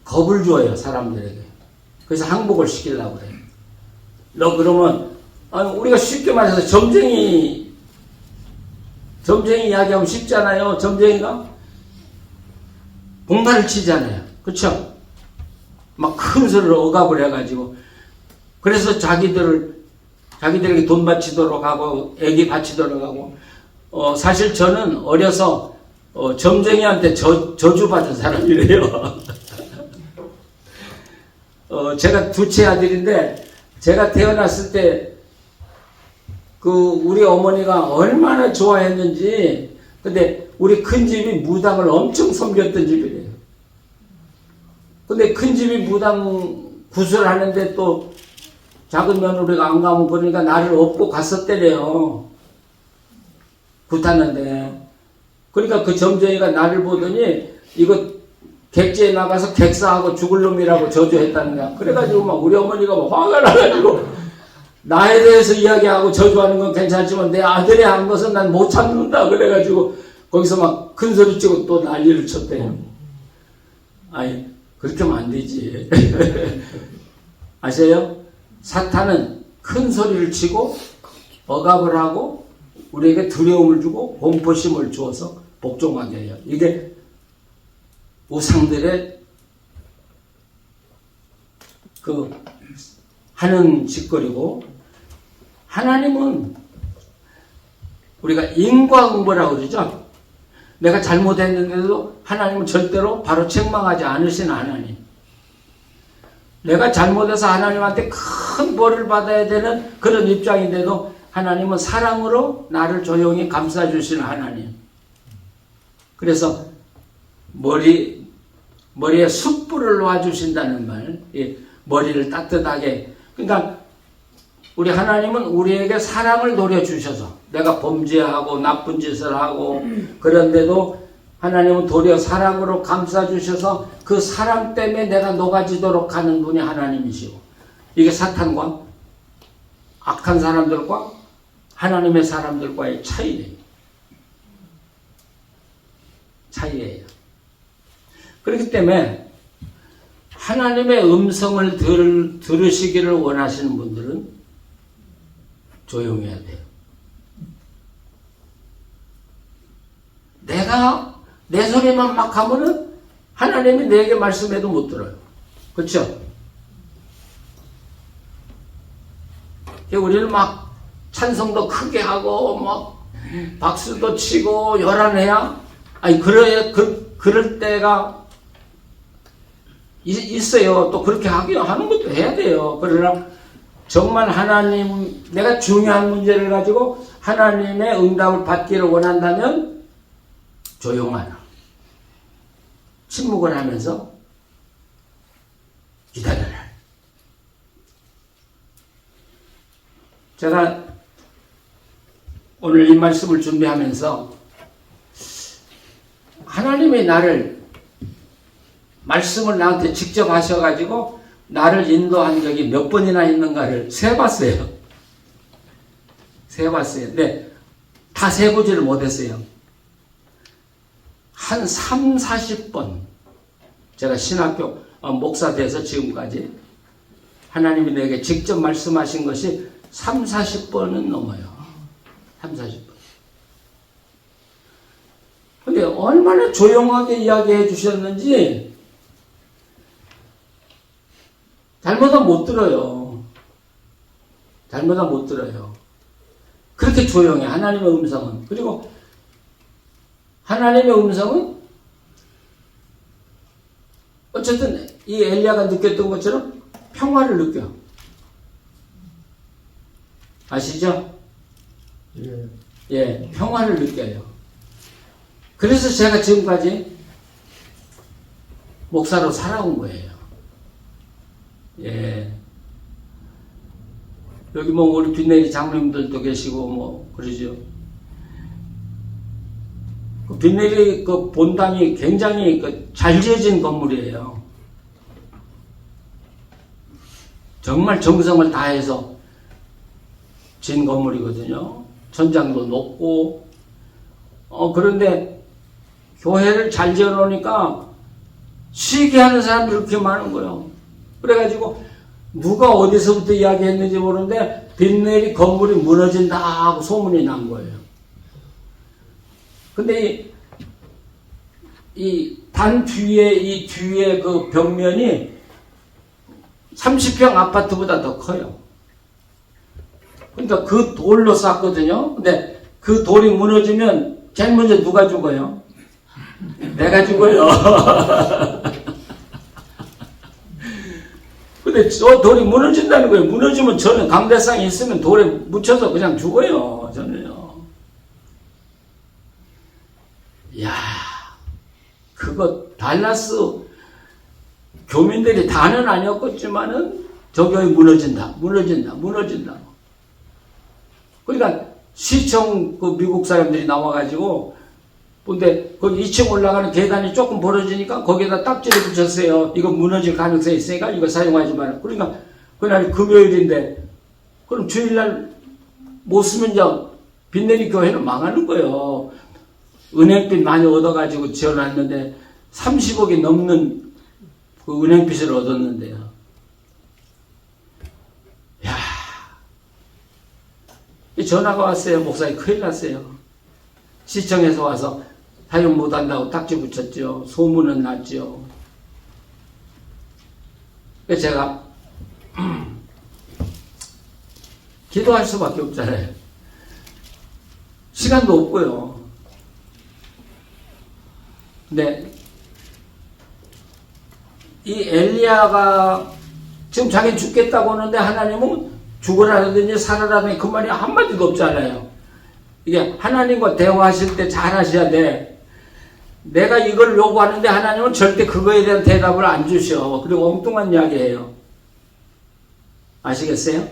겁을 줘요, 사람들에게. 그래서 항복을 시키려고 그래요. 너 그러면 우리가 쉽게 말해서 점쟁이 이야기하면 쉽잖아요. 점쟁이가 봉다를 치잖아요. 그렇죠? 막 큰 소리로 억압을 해가지고 그래서 자기들에게 돈 바치도록 하고 애기 바치도록 하고 사실 저는 어려서 점쟁이한테 저주받은 사람이래요. 제가 둘째 아들인데 제가 태어났을 때 우리 어머니가 얼마나 좋아했는지. 근데 우리 큰 집이 무당을 엄청 섬겼던 집이래요. 근데 큰 집이 무당 구슬하는데 또 작은 며느리가 안 가면 그러니까 나를 업고 갔었대래요. 굿하는데. 그러니까 그 점쟁이가 나를 보더니 이거 객지에 나가서 객사하고 죽을 놈이라고 저주했다는 거야. 그래가지고 막 우리 어머니가 막 화가 나가지고 나에 대해서 이야기하고 저주하는 건 괜찮지만 내 아들이 한 것은 난 못 참는다. 그래가지고 거기서 막 큰 소리 치고 또 난리를 쳤대요. 아니, 그렇게 하면 안 되지. 아세요? 사탄은 큰 소리를 치고 억압을 하고 우리에게 두려움을 주고 공포심을 주어서 복종하게 해요. 이게 우상들의 하는 짓거리고, 하나님은 우리가 인과응보라고 그러죠. 내가 잘못했는데도 하나님은 절대로 바로 책망하지 않으시는 하나님. 내가 잘못해서 하나님한테 큰 큰 벌을 받아야 되는 그런 입장인데도 하나님은 사랑으로 나를 조용히 감싸주시는 하나님. 그래서 머리에 숯불을 놓아주신다는 말, 머리를 따뜻하게. 그러니까 우리 하나님은 우리에게 사랑을 도려주셔서 내가 범죄하고 나쁜 짓을 하고 그런데도 하나님은 도리어 사랑으로 감싸주셔서 그 사랑 때문에 내가 녹아지도록 하는 분이 하나님이시고, 이게 사탄과 악한 사람들과 하나님의 사람들과의 차이예요. 그렇기 때문에 하나님의 음성을 들으시기를 원하시는 분들은 조용해야 돼요. 내가 내 소리만 막 하면은 하나님이 내게 말씀해도 못 들어요. 그렇죠? 우리는 막 찬송도 크게 하고 막 박수도 치고 요란해야, 아니 그럴 때가 있어요. 또 그렇게 하는 것도 해야 돼요. 그러나 정말 하나님, 내가 중요한 문제를 가지고 하나님의 응답을 받기를 원한다면 조용하라. 침묵을 하면서 기다려라. 제가 오늘 이 말씀을 준비하면서 하나님이 말씀을 나한테 직접 하셔가지고 나를 인도한 적이 몇 번이나 있는가를 세봤어요. 근데 다 세보지를 못했어요. 한 3, 40번 제가 신학교 목사 돼서 지금까지 하나님이 내게 직접 말씀하신 것이 3, 40번은 넘어요. 3, 40번. 근데 얼마나 조용하게 이야기해 주셨는지 잘못하면 못 들어요. 그렇게 조용해, 하나님의 음성은. 그리고 하나님의 음성은 어쨌든 이 엘리야가 느꼈던 것처럼 평화를 느껴. 아시죠? 예, 평화를 느껴요. 그래서 제가 지금까지 목사로 살아온 거예요. 예. 여기 우리 빈내리 장로님들도 계시고 그러죠. 그 빈내리 그 본당이 굉장히 잘 지어진 건물이에요. 정말 정성을 다해서 진 건물이거든요. 천장도 높고, 그런데 교회를 잘 지어 놓으니까 쉬게 하는 사람들이 그렇게 많은 거예요. 그래가지고 누가 어디서부터 이야기했는지 모르는데 빈내리 건물이 무너진다 하고 소문이 난 거예요. 근데 이 뒤에 그 벽면이 30평 아파트보다 더 커요. 그러니까 그 돌로 쌌거든요. 근데 그 돌이 무너지면 제일 먼저 누가 죽어요? 내가 죽어요. 근데 저 돌이 무너진다는 거예요. 무너지면 저는 강대상이 있으면 돌에 묻혀서 그냥 죽어요. 저는요. 이야, 그거 달라스 교민들이 다는 아니었겠지만은 저 교회 무너진다. 그러니까 시청 그 미국 사람들이 나와가지고, 근데 거기 2층 올라가는 계단이 조금 벌어지니까 거기에다 딱지를 붙였어요. 이거 무너질 가능성이 있으니까 이거 사용하지 마라. 그러니까 그날이 금요일인데, 그럼 주일날 못 쓰면 이제 빈내리 교회는 망하는 거예요. 은행빚 많이 얻어가지고 지어놨는데 30억이 넘는 그 은행빚을 얻었는데요. 야, 전화가 왔어요. 목사님 큰일 났어요. 시청에서 와서 사용 못한다고 딱지 붙였죠. 소문은 났죠. 그래서 제가 기도할 수밖에 없잖아요. 시간도 없고요. 근데 이 엘리야가 지금 자기 죽겠다고 하는데 하나님은 죽으라든지 살아라든지 그 말이 한마디도 없잖아요. 이게 하나님과 대화하실 때 잘 하셔야 돼. 내가 이걸 요구하는데 하나님은 절대 그거에 대한 대답을 안 주셔. 그리고 엉뚱한 이야기해요. 아시겠어요?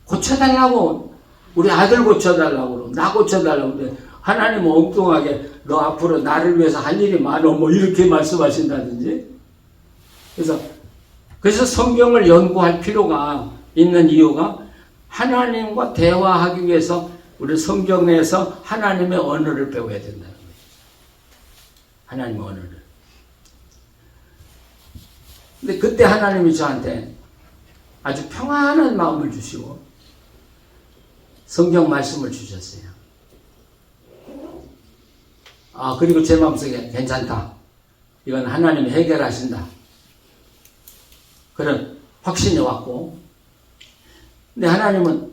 고쳐달라고, 우리 아들 고쳐달라고 그러고 나 고쳐달라고 그래. 하나님은 엉뚱하게 너 앞으로 나를 위해서 할 일이 많어 뭐 이렇게 말씀하신다든지. 그래서 성경을 연구할 필요가 있는 이유가 하나님과 대화하기 위해서 우리 성경에서 하나님의 언어를 배워야 된다는 거예요. 하나님의 언어를. 근데 그때 하나님이 저한테 아주 평안한 마음을 주시고 성경 말씀을 주셨어요. 그리고 제 마음속에 괜찮다. 이건 하나님이 해결하신다. 그런 확신이 왔고, 근데 하나님은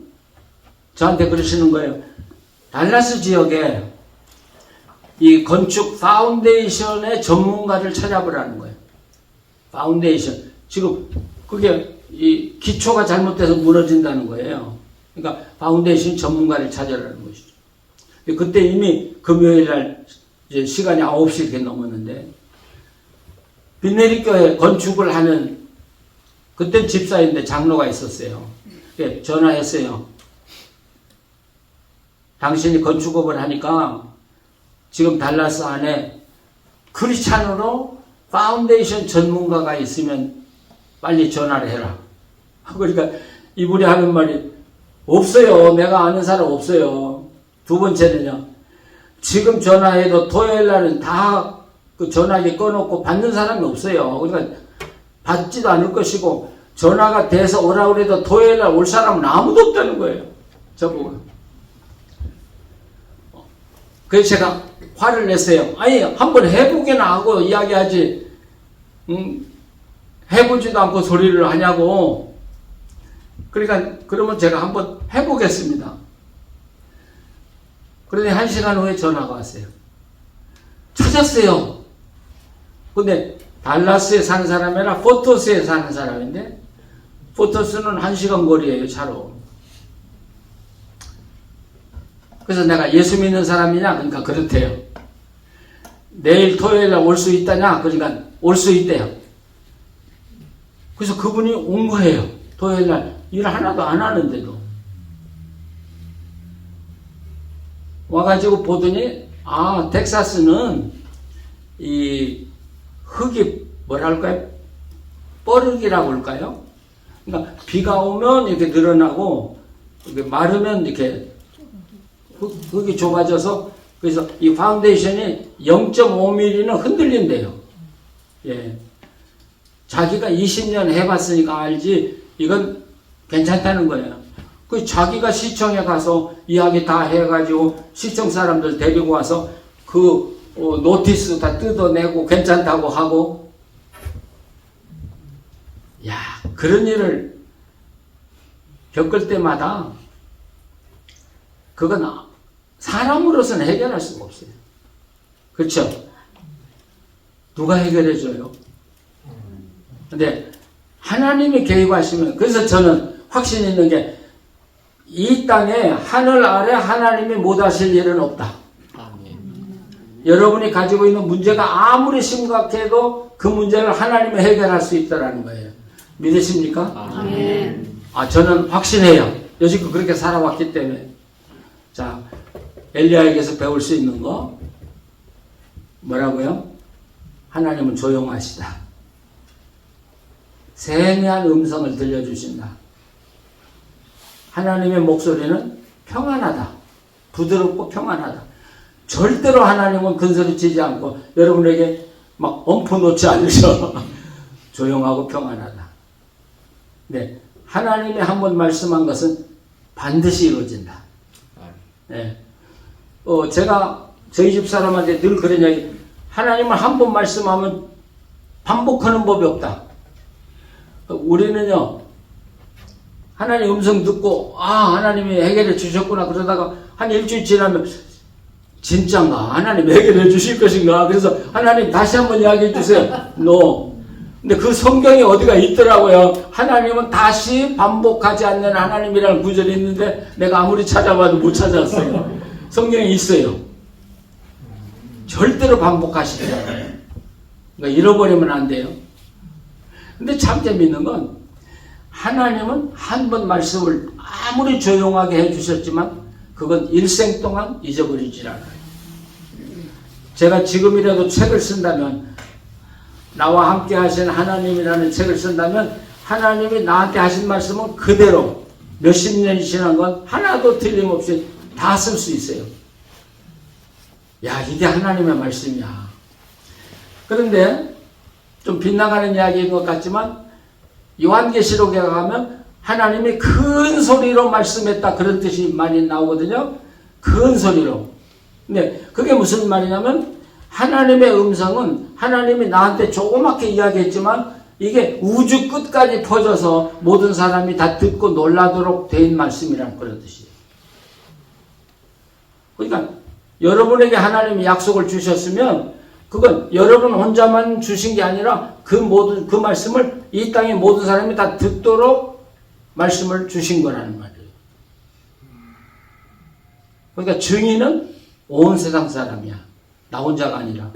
저한테 그러시는 거예요. 달라스 지역에 이 건축 파운데이션의 전문가를 찾아보라는 거예요. 파운데이션. 지금 그게 이 기초가 잘못돼서 무너진다는 거예요. 그러니까 파운데이션 전문가를 찾아라는 것이죠. 그때 이미 금요일 날 이제 시간이 9시 이렇게 넘었는데, 빈내리교회 건축을 하는, 그때 집사인데 장로가 있었어요. 전화했어요. 당신이 건축업을 하니까 지금 달라스 안에 크리스찬으로 파운데이션 전문가가 있으면 빨리 전화를 해라. 그러니까 이분이 하는 말이 없어요. 내가 아는 사람 없어요. 두 번째는요. 지금 전화해도 토요일 날은 다 그 전화기 꺼놓고 받는 사람이 없어요. 그러니까 받지도 않을 것이고 전화가 돼서 오라고 해도 토요일 날 올 사람은 아무도 없다는 거예요. 저보고. 그래서 제가 화를 냈어요. 아니 한번 해보기나 하고 이야기하지 해보지도 않고 소리를 하냐고. 그러니까 그러면 제가 한번 해보겠습니다. 그런데 1시간 후에 전화가 왔어요. 찾았어요. 근데 달라스에 사는 사람이 아니라 포토스에 사는 사람인데 포토스는 1시간 거리예요. 차로. 그래서 내가 예수 믿는 사람이냐? 그러니까 그렇대요. 내일 토요일 날 올 수 있다냐? 그러니까 올 수 있대요. 그래서 그분이 온 거예요. 토요일 날 일 하나도 안 하는데도. 와가지고 보더니 텍사스는 이 흙이 뭐랄까요? 뻐르기라고 할까요? 그러니까 비가 오면 이렇게 늘어나고 이렇게 마르면 이렇게 흙이 좁아져서 그래서 이 파운데이션이 0.5mm는 흔들린대요. 예. 자기가 20년 해봤으니까 알지 이건 괜찮다는 거예요. 그 자기가 시청에 가서 이야기 다 해가지고 시청 사람들 데리고 와서 그 노티스 다 뜯어내고 괜찮다고 하고, 야 그런 일을 겪을 때마다 그건 사람으로서는 해결할 수가 없어요. 그렇죠? 누가 해결해줘요? 근데 하나님이 개입하시면, 그래서 저는 확신 있는 게 이 땅에 하늘 아래 하나님이 못하실 일은 없다. 여러분이 가지고 있는 문제가 아무리 심각해도 그 문제를 하나님이 해결할 수 있다는 거예요. 믿으십니까? 아멘. 저는 확신해요. 여지껏 그렇게 살아왔기 때문에. 자, 엘리야에게서 배울 수 있는 거 뭐라고요? 하나님은 조용하시다. 세미한 음성을 들려주신다. 하나님의 목소리는 평안하다. 부드럽고 평안하다. 절대로 하나님은 큰소리치지 않고 여러분에게 막 엄포 놓지 않으셔. 조용하고 평안하다. 네, 하나님이 한번 말씀한 것은 반드시 이루어진다. 네. 제가 저희 집 사람한테 늘 그런 이야기, 하나님은 한 번 말씀하면 반복하는 법이 없다. 우리는요, 하나님 음성 듣고 하나님이 해결해 주셨구나 그러다가 한 일주일 지나면 진짠가? 하나님 해결해 주실 것인가? 그래서 하나님 다시 한번 이야기해 주세요. No. 근데 그 성경에 어디가 있더라고요. 하나님은 다시 반복하지 않는 하나님이라는 구절이 있는데 내가 아무리 찾아봐도 못 찾았어요. 성경에 있어요. 절대로 반복하시잖아요. 그러니까 잃어버리면 안 돼요. 근데 참 재밌는 건 하나님은 한 번 말씀을 아무리 조용하게 해주셨지만 그건 일생 동안 잊어버리질 않아요. 제가 지금이라도 책을 쓴다면, 나와 함께 하신 하나님이라는 책을 쓴다면 하나님이 나한테 하신 말씀은 그대로 몇십 년이 지난 건 하나도 틀림없이 다 쓸 수 있어요. 야, 이게 하나님의 말씀이야. 그런데 좀 빗나가는 이야기인 것 같지만 요한계시록에 가면 하나님이 큰 소리로 말씀했다, 그런 뜻이 많이 나오거든요. 큰 소리로. 근데 그게 무슨 말이냐면 하나님의 음성은 하나님이 나한테 조그맣게 이야기했지만 이게 우주 끝까지 퍼져서 모든 사람이 다 듣고 놀라도록 된 말씀이라는 그런 뜻이에요. 그러니까 여러분에게 하나님이 약속을 주셨으면 그건 여러분 혼자만 주신 게 아니라 그 말씀을 이 땅의 모든 사람이 다 듣도록 말씀을 주신 거라는 말이에요. 그러니까 증인은 온 세상 사람이야. 나 혼자가 아니라.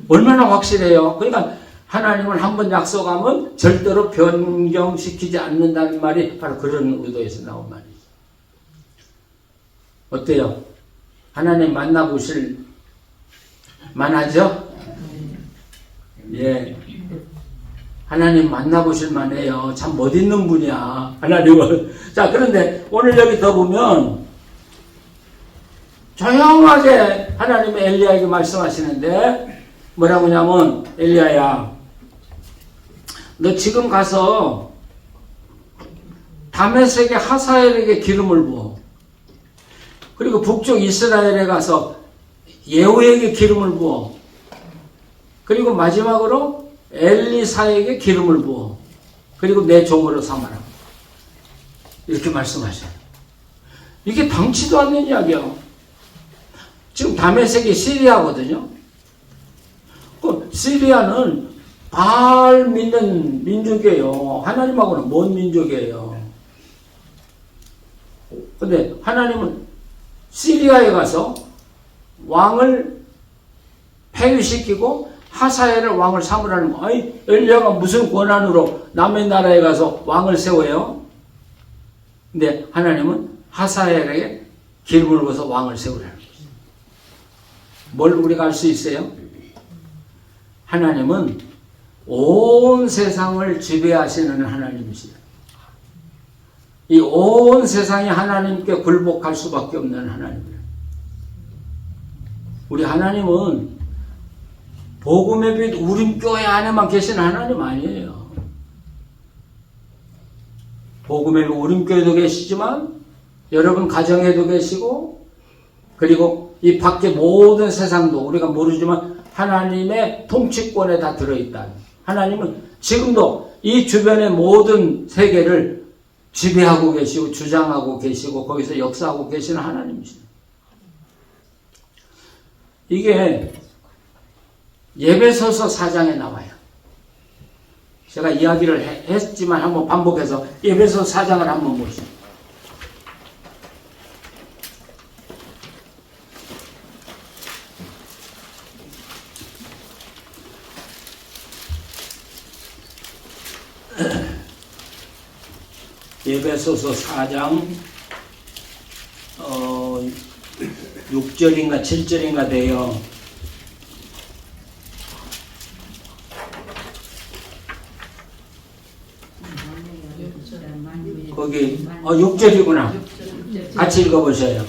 얼마나 확실해요. 그러니까 하나님을 한번 약속하면 절대로 변경시키지 않는다는 말이 바로 그런 의도에서 나온 말이죠. 어때요? 하나님 만나보실 만하죠? 예. 하나님 만나보실 만해요. 참 멋있는 분이야, 하나님은. 자, 그런데 오늘 여기 더 보면 조용하게 하나님의 엘리야에게 말씀하시는데 뭐라고 하냐면, 엘리야야, 너 지금 가서 다메섹의 하사엘에게 기름을 부어. 그리고 북쪽 이스라엘에 가서 예후에게 기름을 부어. 그리고 마지막으로 엘리사에게 기름을 부어. 그리고 내 종으로 삼아라. 이렇게 말씀하셔요. 이게 당치도 않는 이야기예요. 지금 다메섹이 시리아거든요. 그 시리아는 바알 믿는 민족이에요. 하나님하고는 먼 민족이에요. 근데 하나님은 시리아에 가서 왕을 폐위시키고 하사엘을 왕을 삼으라는 거. 아니, 엘리야가 무슨 권한으로 남의 나라에 가서 왕을 세워요? 근데 하나님은 하사엘에게 기름을 부어서 왕을 세우라는 거죠. 뭘 우리가 알 수 있어요? 하나님은 온 세상을 지배하시는 하나님이시다. 이 온 세상이 하나님께 굴복할 수밖에 없는 하나님이에요. 우리 하나님은 복음의 빛 우림교회 안에만 계신 하나님 아니에요. 복음의 빛 우림교회도 계시지만 여러분 가정에도 계시고, 그리고 이 밖에 모든 세상도 우리가 모르지만 하나님의 통치권에 다 들어있다. 하나님은 지금도 이 주변의 모든 세계를 지배하고 계시고 주장하고 계시고 거기서 역사하고 계시는 하나님이십니다. 이게 예배소서 4장에 나와요. 제가 이야기를 했지만 한번 반복해서 예배소서 4장을 한번 보시죠. 예배소서 4장 6절인가 7절인가 돼요. 거기 6절이구나. 같이 읽어보세요.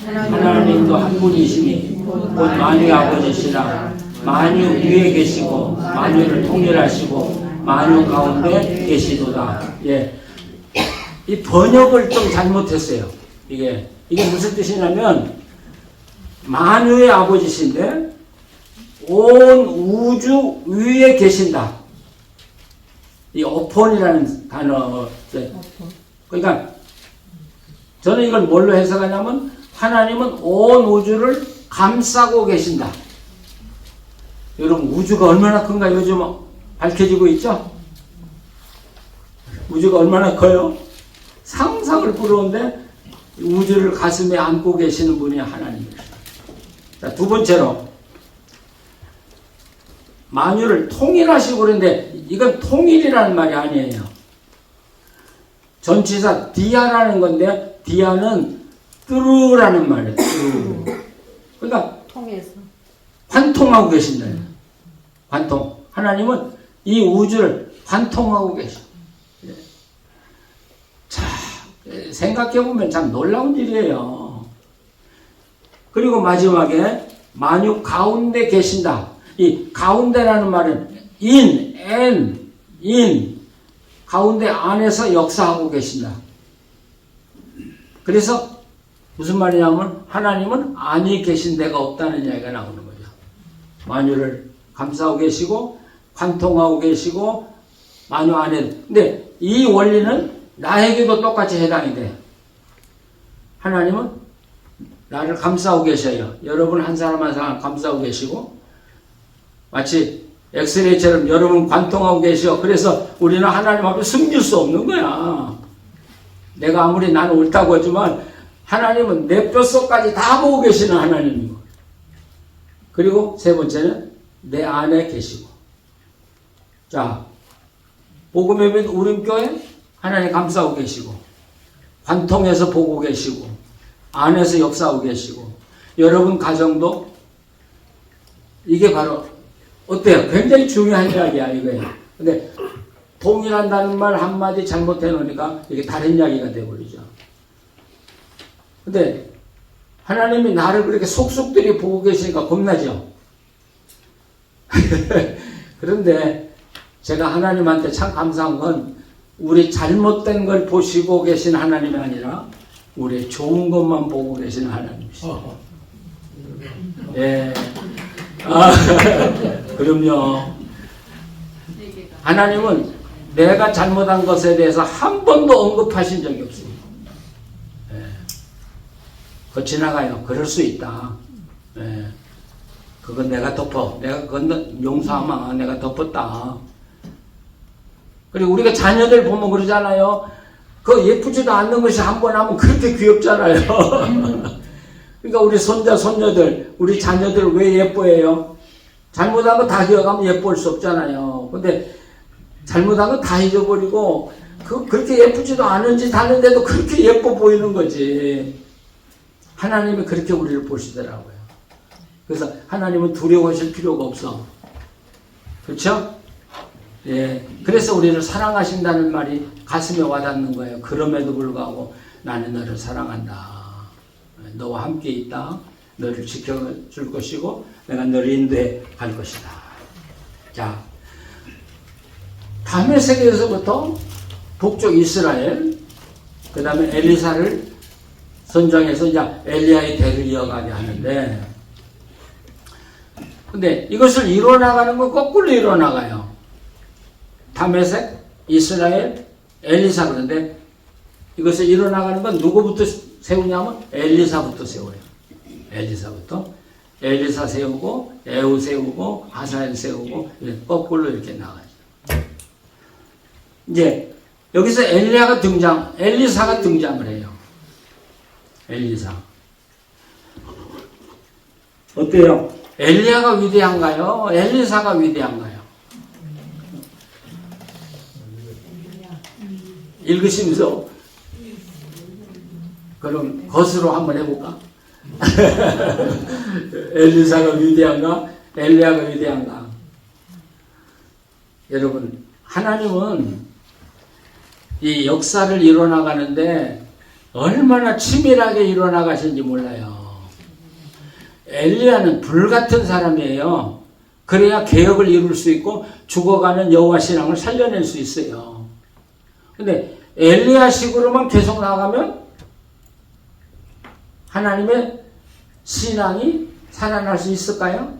하나님도 한 분이시니 곧 만유의 아버지시라. 만유 위에 계시고 만유를 통일하시고 만유 가운데 계시도다. 예. 이 번역을 좀 잘못했어요. 이게 무슨 뜻이냐면 만유의 아버지신데 온 우주 위에 계신다. 이 어폰이라는 단어. 그러니까 저는 이걸 뭘로 해석하냐면 하나님은 온 우주를 감싸고 계신다. 여러분 우주가 얼마나 큰가 요즘 밝혀지고 있죠? 우주가 얼마나 커요? 상상을 부러운데 우주를 가슴에 안고 계시는 분이 하나님입니다. 자, 두 번째로 만유를 통일하시고 그러는데 이건 통일이라는 말이 아니에요. 전치사 디아라는 건데 디아는 뚜루라는 말이에요. 뚜루. 그러니까 통해서 관통하고 계신다. 관통. 하나님은 이 우주를 관통하고 계셔. 자, 생각해보면 참 놀라운 일이에요. 그리고 마지막에 만유 가운데 계신다. 이 가운데라는 말은 in 가운데 안에서 역사하고 계신다. 그래서 무슨 말이냐면 하나님은 안이 계신 데가 없다는 이야기가 나오는 거죠. 만유를 감싸고 계시고 관통하고 계시고 만유 안에. 근데 이 원리는 나에게도 똑같이 해당이 돼. 하나님은 나를 감싸고 계셔요. 여러분 한 사람 한 사람 감싸고 계시고 마치 엑스레이처럼 여러분 관통하고 계셔. 그래서 우리는 하나님 앞에 숨길 수 없는 거야. 내가 아무리 나는 옳다고 하지만 하나님은 내 뼛속까지 다 보고 계시는 하나님이고, 그리고 세 번째는 내 안에 계시고. 자, 복음의 빛 우림교회 하나님 감싸고 계시고 관통해서 보고 계시고 안에서 역사하고 계시고 여러분 가정도 이게 바로 어때요? 굉장히 중요한 이야기야 이거예요. 근데 통일한다는 말 한마디 잘못해 놓으니까 이게 다른 이야기가 돼버리죠. 근데 하나님이 나를 그렇게 속속들이 보고 계시니까 겁나죠. 그런데 제가 하나님한테 참 감사한 건 우리 잘못된 걸 보시고 계신 하나님이 아니라 우리 좋은 것만 보고 계시는 하나님이시죠. 예. 아, 그럼요. 하나님은 내가 잘못한 것에 대해서 한 번도 언급하신 적이 없습니다. 예. 그거 지나가요. 그럴 수 있다. 예. 그건 내가 덮어. 내가 그건 용서하마. 내가 덮었다. 그리고 우리가 자녀들 보면 그러잖아요. 그 예쁘지도 않는 것이 한 번 하면 그렇게 귀엽잖아요. 그러니까 우리 손자, 손녀들, 우리 자녀들 왜 예뻐해요? 잘못한 거 다 기억하면 예뻐할 수 없잖아요. 근데 잘못한 거 다 잊어버리고 그렇게 예쁘지도 않은 짓 하는데도 그렇게 예뻐 보이는 거지. 하나님이 그렇게 우리를 보시더라고요. 그래서 하나님은 두려워하실 필요가 없어. 그렇죠? 예. 그래서 우리를 사랑하신다는 말이 가슴에 와닿는 거예요. 그럼에도 불구하고 나는 너를 사랑한다. 너와 함께 있다. 너를 지켜줄 것이고 내가 너를 인도해 갈 것이다. 자, 다음의 세계에서부터 북쪽 이스라엘, 그 다음에 엘리사를 선정해서 이제 엘리야의 대를 이어가게 하는데, 근데 이것을 이뤄나가는 건 거꾸로 이뤄나가요. 다메섹, 이스라엘, 엘리사. 그런데 이것을 이뤄나가는 건 누구부터 세우냐면 엘리사부터 세워요. 엘리사부터. 엘리사 세우고 에우 세우고 하사엘 세우고 거꾸로 이렇게 나가죠. 이제 여기서 엘리사가 등장을 해요. 엘리사. 어때요? 엘리야가 위대한가요? 엘리사가 위대한가요? 읽으시면서 그럼 것으로 한번 해볼까? 엘리사가 위대한가? 엘리야가 위대한가? 여러분, 하나님은 이 역사를 이뤄나가는데 얼마나 치밀하게 이뤄나가시는지 몰라요. 엘리야는 불같은 사람이에요. 그래야 개혁을 이룰 수 있고 죽어가는 여호와 신앙을 살려낼 수 있어요. 근데 엘리야식으로만 계속 나가면 하나님의 신앙이 살아날 수 있을까요?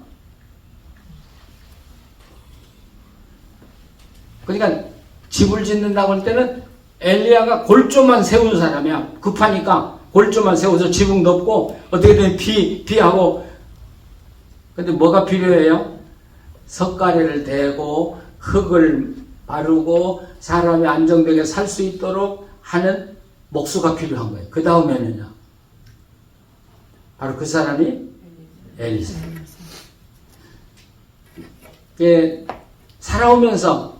그러니까 집을 짓는다고 할 때는 엘리야가 골조만 세운 사람이야. 급하니까 골조만 세워서 지붕 덮고 어떻게든 비하고. 근데 뭐가 필요해요? 석가래를 대고 흙을 바르고 사람이 안정되게 살 수 있도록 하는 목수가 필요한 거예요. 그 다음에는요. 바로 그 사람이 엘리사. 예, 살아오면서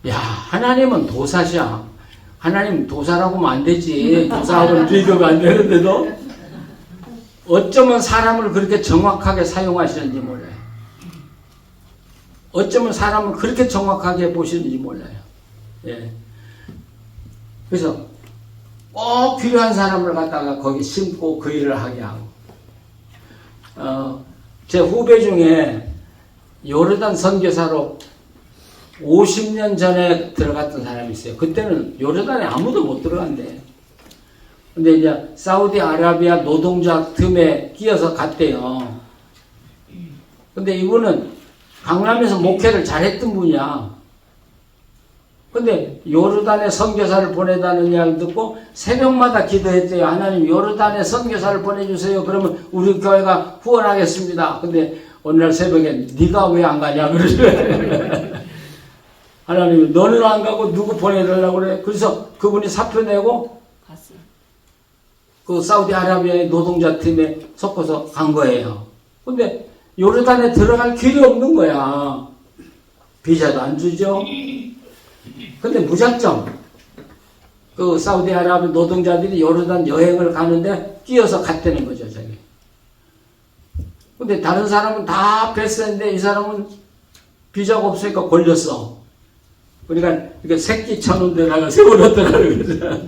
야, 하나님은 도사시야. 하나님 도사라고 하면 안 되지. 도사하고는 비교가 안 되는데도 어쩌면 사람을 그렇게 정확하게 사용하시는지 몰라요. 어쩌면 사람을 그렇게 정확하게 보시는지 몰라요. 예. 그래서 꼭 필요한 사람을 갖다가 거기 심고 그 일을 하게 하고, 제 후배 중에 요르단 선교사로 50년 전에 들어갔던 사람이 있어요. 그때는 요르단에 아무도 못 들어간대. 근데 이제 사우디아라비아 노동자 틈에 끼어서 갔대요. 근데 이분은 강남에서 목회를 잘했던 분이야. 근데 요르단에 선교사를 보내다는 이야기 듣고 새벽마다 기도했대요. 하나님 요르단에 선교사를 보내주세요. 그러면 우리 교회가 후원하겠습니다. 근데 어느 날 새벽에 네가 왜 안 가냐 그러시래. 하나님이 너는 안 가고 누구 보내달라고 그래. 그래서 그분이 사표 내고 갔어요. 그 사우디아라비아의 노동자 팀에 섞어서 간 거예요. 근데 요르단에 들어갈 길이 없는 거야. 비자도 안 주죠. 근데 무작정 그 사우디아라비아 노동자들이 요르단 여행을 가는데 끼어서 갔다는 거죠, 저기. 근데 다른 사람은 다 패스했는데 이 사람은 비자가 없으니까 걸렸어. 그러니까 이렇게 새끼 쳐놓은 데다가 세워놨더라는 거죠.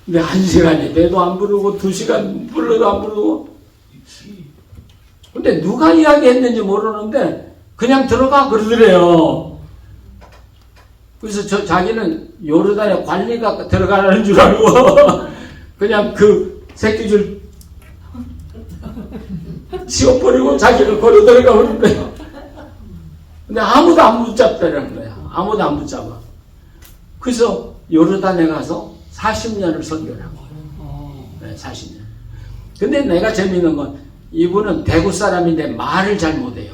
근데 1시간이 돼도 안 부르고 2시간 불러도 안 부르고. 근데 누가 이야기했는지 모르는데 그냥 들어가 그러더래요. 그래서 자기는 요르단에 관리가 들어가라는 줄 알고 그냥 그 새끼줄 씌워버리고 자기를 걸어 들어가 버린 거예요. 근데 아무도 안 붙잡더라는 거야. 아무도 안 붙잡아. 그래서 요르단에 가서 40년을 선교를 한 거예요. 네, 40년. 근데 내가 재미있는 건 이분은 대구 사람인데 말을 잘 못해요.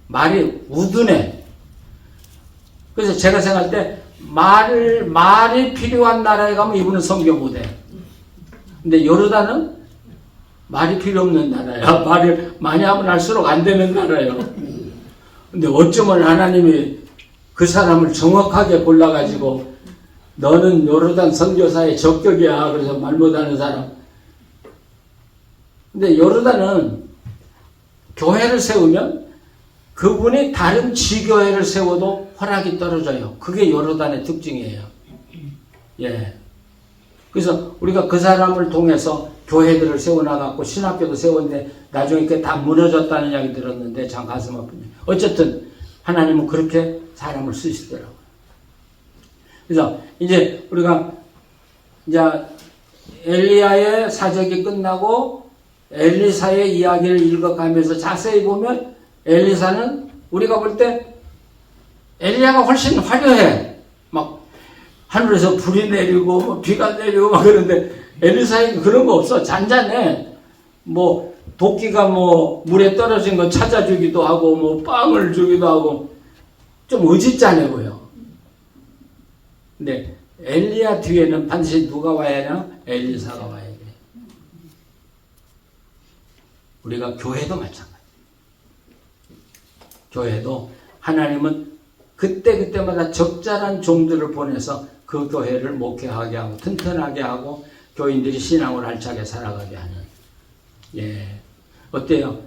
말이 우둔해. 그래서 제가 생각할 때 말이 필요한 나라에 가면 이분은 선교 못해. 근데 요르단은 말이 필요 없는 나라야. 말을 많이 하면 할수록 안 되는 나라예요. 근데 어쩌면 하나님이 그 사람을 정확하게 골라가지고 너는 요르단 선교사의 적격이야. 그래서 말 못하는 사람. 근데 요르단은 교회를 세우면 그분이 다른 지교회를 세워도 허락이 떨어져요. 그게 요르단의 특징이에요. 예. 그래서 우리가 그 사람을 통해서 교회들을 세워나갔고 신학교도 세웠는데 나중에 그게 다 무너졌다는 이야기 들었는데 참 가슴 아프네요. 어쨌든 하나님은 그렇게 사람을 쓰시더라고요. 그래서 이제 우리가 이제 엘리야의 사적이 끝나고 엘리사의 이야기를 읽어가면서 자세히 보면 엘리사는 우리가 볼 때 엘리야가 훨씬 화려해. 막 하늘에서 불이 내리고 비가 내리고 막 그러는데 엘리사에게 그런 거 없어. 잔잔해. 뭐 도끼가 뭐 물에 떨어진 거 찾아주기도 하고 뭐 빵을 주기도 하고 좀 의짓잖아 보여. 근데 엘리야 뒤에는 반드시 누가 와야 하나? 엘리사가 와야 돼. 우리가 교회도 마찬가지. 교회도 하나님은 그때그때마다 적절한 종들을 보내서 그 교회를 목회하게 하고 튼튼하게 하고 교인들이 신앙을 알차게 살아가게 하는. 예. 어때요?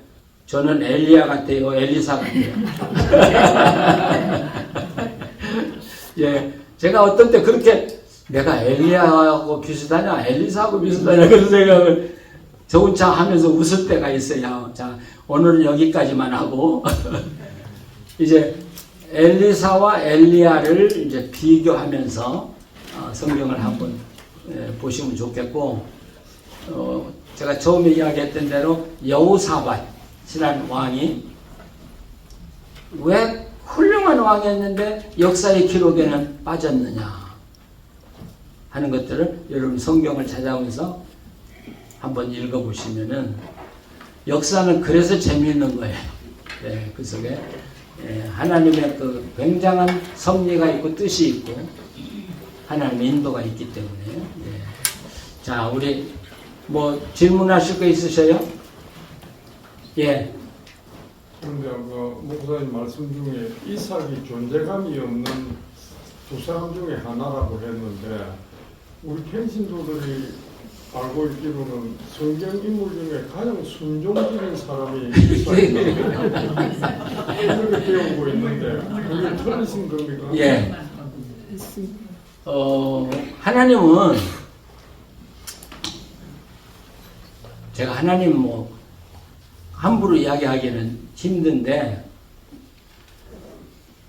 저는 엘리야 같아요? 엘리사 같아요? 예. 제가 어떤 때 그렇게 내가 엘리야하고 비슷하냐? 엘리사하고 비슷하냐? 그런 생각을 저 혼자 하면서 웃을 때가 있어요. 자, 오늘은 여기까지만 하고 이제 엘리사와 엘리야를 이제 비교하면서 성경을 한번 보시면 좋겠고, 제가 처음에 이야기했던 대로 여호사밧이라는 왕이 왜 훌륭한 왕이었는데 역사의 기록에는 빠졌느냐 하는 것들을 여러분 성경을 찾아오면서 한번 읽어보시면은 역사는 그래서 재미있는 거예요. 네, 그 속에 하나님의 그 굉장한 섭리가 있고 뜻이 있고 하나님의 인도가 있기 때문에. 자, 우리 뭐 질문하실 거 있으셔요? 예. 그런데 그 목사님 말씀 중에 이삭이 존재감이 없는 두 사람 중에 하나라고 했는데 우리 평신도들이 알고 있기로는 성경 인물 중에 가장 순종적인 사람이 이삭이다 이렇게 배우고 있는데 그게 틀리신 겁니까? 예. 하나님은 제가 하나님 뭐 함부로 이야기하기는 힘든데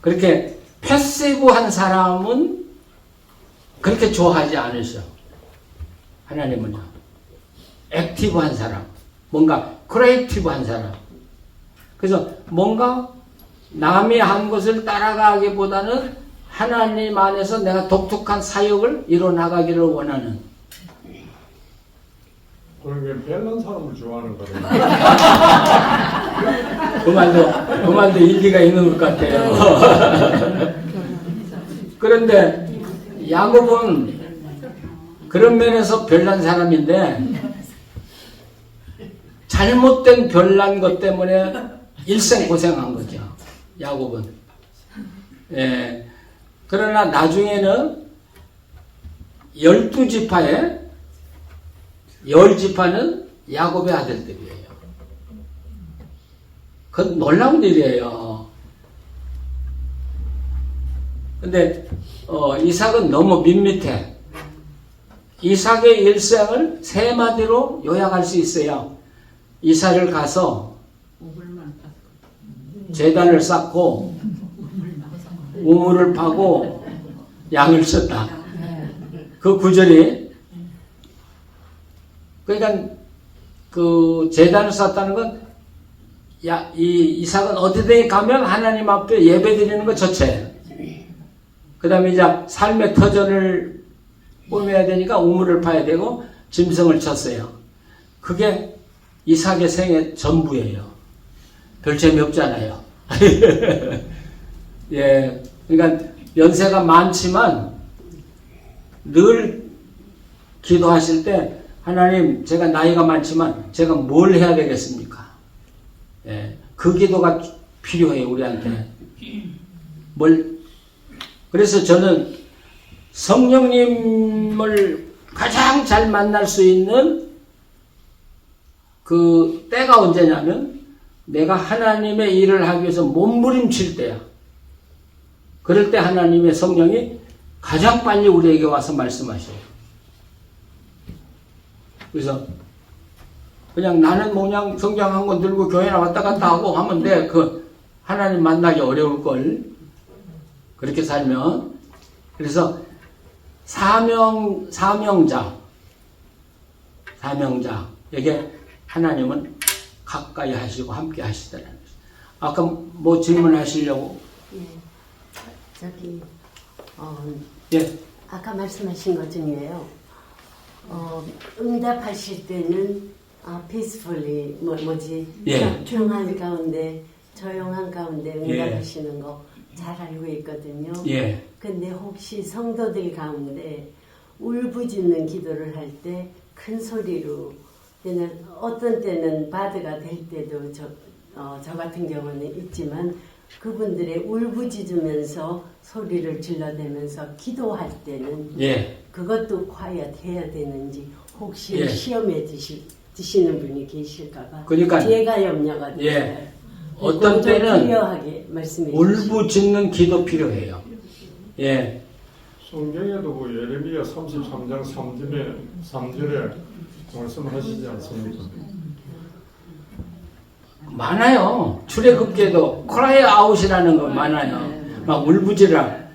그렇게 패시브한 사람은 그렇게 좋아하지 않으셔. 하나님은요. 액티브한 사람, 뭔가 크리에이티브한 사람. 그래서 뭔가 남이 한 것을 따라가기보다는 하나님 안에서 내가 독특한 사역을 이뤄나가기를 원하는. 그러니까 별난 사람을 좋아하는 거예요. 그 말도 일리가 있는 것 같아요. 그런데 야곱은 그런 면에서 별난 사람인데 잘못된 별난 것 때문에 일생 고생한 거죠. 야곱은. 예. 그러나 나중에는 12지파에 10지파는 야곱의 아들들이에요. 그건 놀라운 일이에요. 근데 이삭은 너무 밋밋해. 이삭의 일생을 세 마디로 요약할 수 있어요. 이삭을 가서 제단을 쌓고 우물을 파고 양을 쳤다. 그 구절이 그러니까 그 제단을 쌓았다는 건 이삭은 어디든 가면 하나님 앞에 예배 드리는 거 자체예요. 그 다음에 이제 삶의 터전을 꾸며야 되니까 우물을 파야 되고 짐승을 쳤어요. 그게 이삭의 생의 전부예요. 별 재미없잖아요. 예, 그러니까 연세가 많지만 늘 기도하실 때 하나님 제가 나이가 많지만 제가 뭘 해야 되겠습니까? 예, 그 기도가 필요해요 우리한테. 그래서 저는 성령님을 가장 잘 만날 수 있는 그 때가 언제냐면 내가 하나님의 일을 하기 위해서 몸부림칠 때야. 그럴 때 하나님의 성령이 가장 빨리 우리에게 와서 말씀하셔요. 그래서 그냥 나는 그냥 성경 한 권 들고 교회나 왔다 갔다 하고 하면 돼. 그 하나님 만나기 어려울 걸. 그렇게 살면. 그래서 사명자에게 하나님은 가까이 하시고 함께 하시더라는 거죠. 아까 뭐 질문하시려고? 예. 아까 말씀하신 것 중에요. 응답하실 때는 peacefully 예. 평안 가운데 조용한 가운데 응답하시는 거 잘 알고 있거든요. 예. 근데 혹시 성도들 가운데 울부짖는 기도를 할 때 큰 소리로 어떤 때는 바드가 될 때도 저 같은 경우는 있지만 그분들의 울부짖으면서 소리를 질러대면서 기도할 때는 그것도 콰이엇 해야 되는지 혹시 시험에 드시는 분이 계실까봐 그러니까 제가 염려가 돼요. 어떤 때는 울부짖는 기도 필요해요. 예. 성경에도 그 예레미야 33장 3절에 말씀하시지 않습니까? 많아요. 출애굽기에도 cry out이라는 거 많아요. 막 울부짖으라.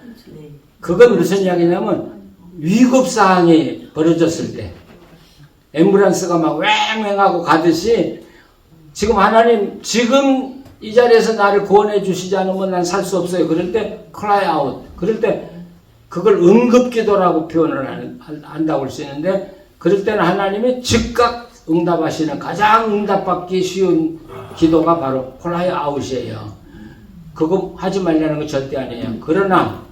그건 무슨 이야기냐면 위급사항이 벌어졌을 때 앰뷸런스가 막 왱왱하고 가듯이 지금 하나님 지금 이 자리에서 나를 구원해 주시지 않으면 난 살 수 없어요. 그럴 때 cry out. 그럴 때 그걸 응급기도라고 표현을 한다고 할 수 있는데 그럴 때는 하나님이 즉각 응답하시는 가장 응답받기 쉬운 기도가 바로 cry out이에요. 그거 하지 말라는 거 절대 아니에요. 그러나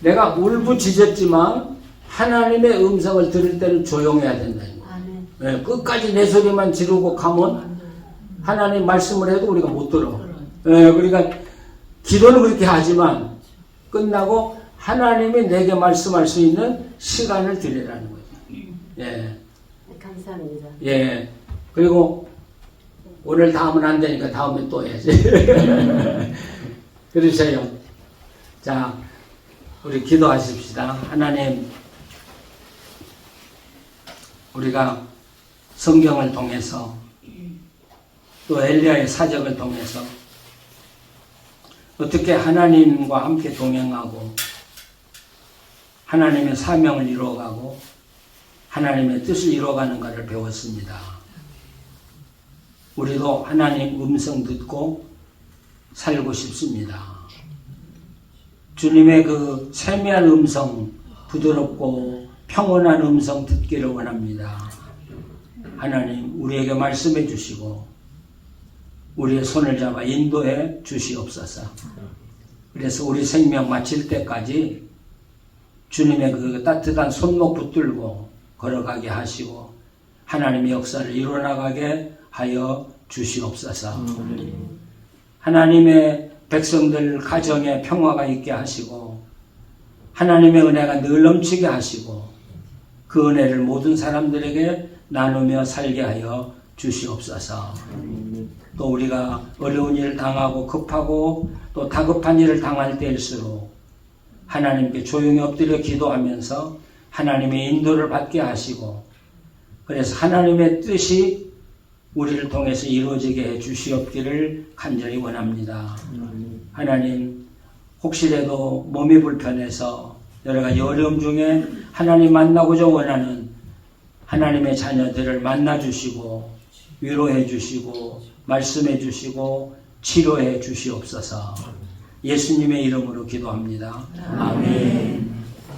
내가 울부짖었지만 하나님의 음성을 들을 때는 조용해야 된다. 아멘. 예, 끝까지 내 소리만 지르고 가면 하나님 말씀을 해도 우리가 못 들어. 예, 그러니까 기도는 그렇게 하지만 끝나고 하나님이 내게 말씀할 수 있는 시간을 드리라는 거죠. 예, 감사합니다. 예. 그리고 오늘 다음은 안 되니까 다음에 또 해야지. 그러세요. 자, 우리 기도하십시다. 하나님, 우리가 성경을 통해서 또 엘리야의 사적을 통해서 어떻게 하나님과 함께 동행하고 하나님의 사명을 이루어가고 하나님의 뜻을 이루어가는가를 배웠습니다. 우리도 하나님 음성 듣고 살고 싶습니다. 주님의 그 세미한 음성, 부드럽고 평온한 음성 듣기를 원합니다. 하나님, 우리에게 말씀해 주시고 우리의 손을 잡아 인도해 주시옵소서. 그래서 우리 생명 마칠 때까지 주님의 그 따뜻한 손목 붙들고 걸어가게 하시고 하나님의 역사를 이루어나가게 하여 주시옵소서. 하나님의 백성들 가정에 평화가 있게 하시고 하나님의 은혜가 늘 넘치게 하시고 그 은혜를 모든 사람들에게 나누며 살게 하여 주시옵소서. 또 우리가 어려운 일을 당하고 급하고 또 다급한 일을 당할 때일수록 하나님께 조용히 엎드려 기도하면서 하나님의 인도를 받게 하시고 그래서 하나님의 뜻이 우리를 통해서 이루어지게 해 주시옵기를 간절히 원합니다. 하나님, 혹시라도 몸이 불편해서 여러 가지 어려움 중에 하나님 만나고자 원하는 하나님의 자녀들을 만나 주시고 위로해 주시고 말씀해 주시고 치료해 주시옵소서. 예수님의 이름으로 기도합니다. 아멘.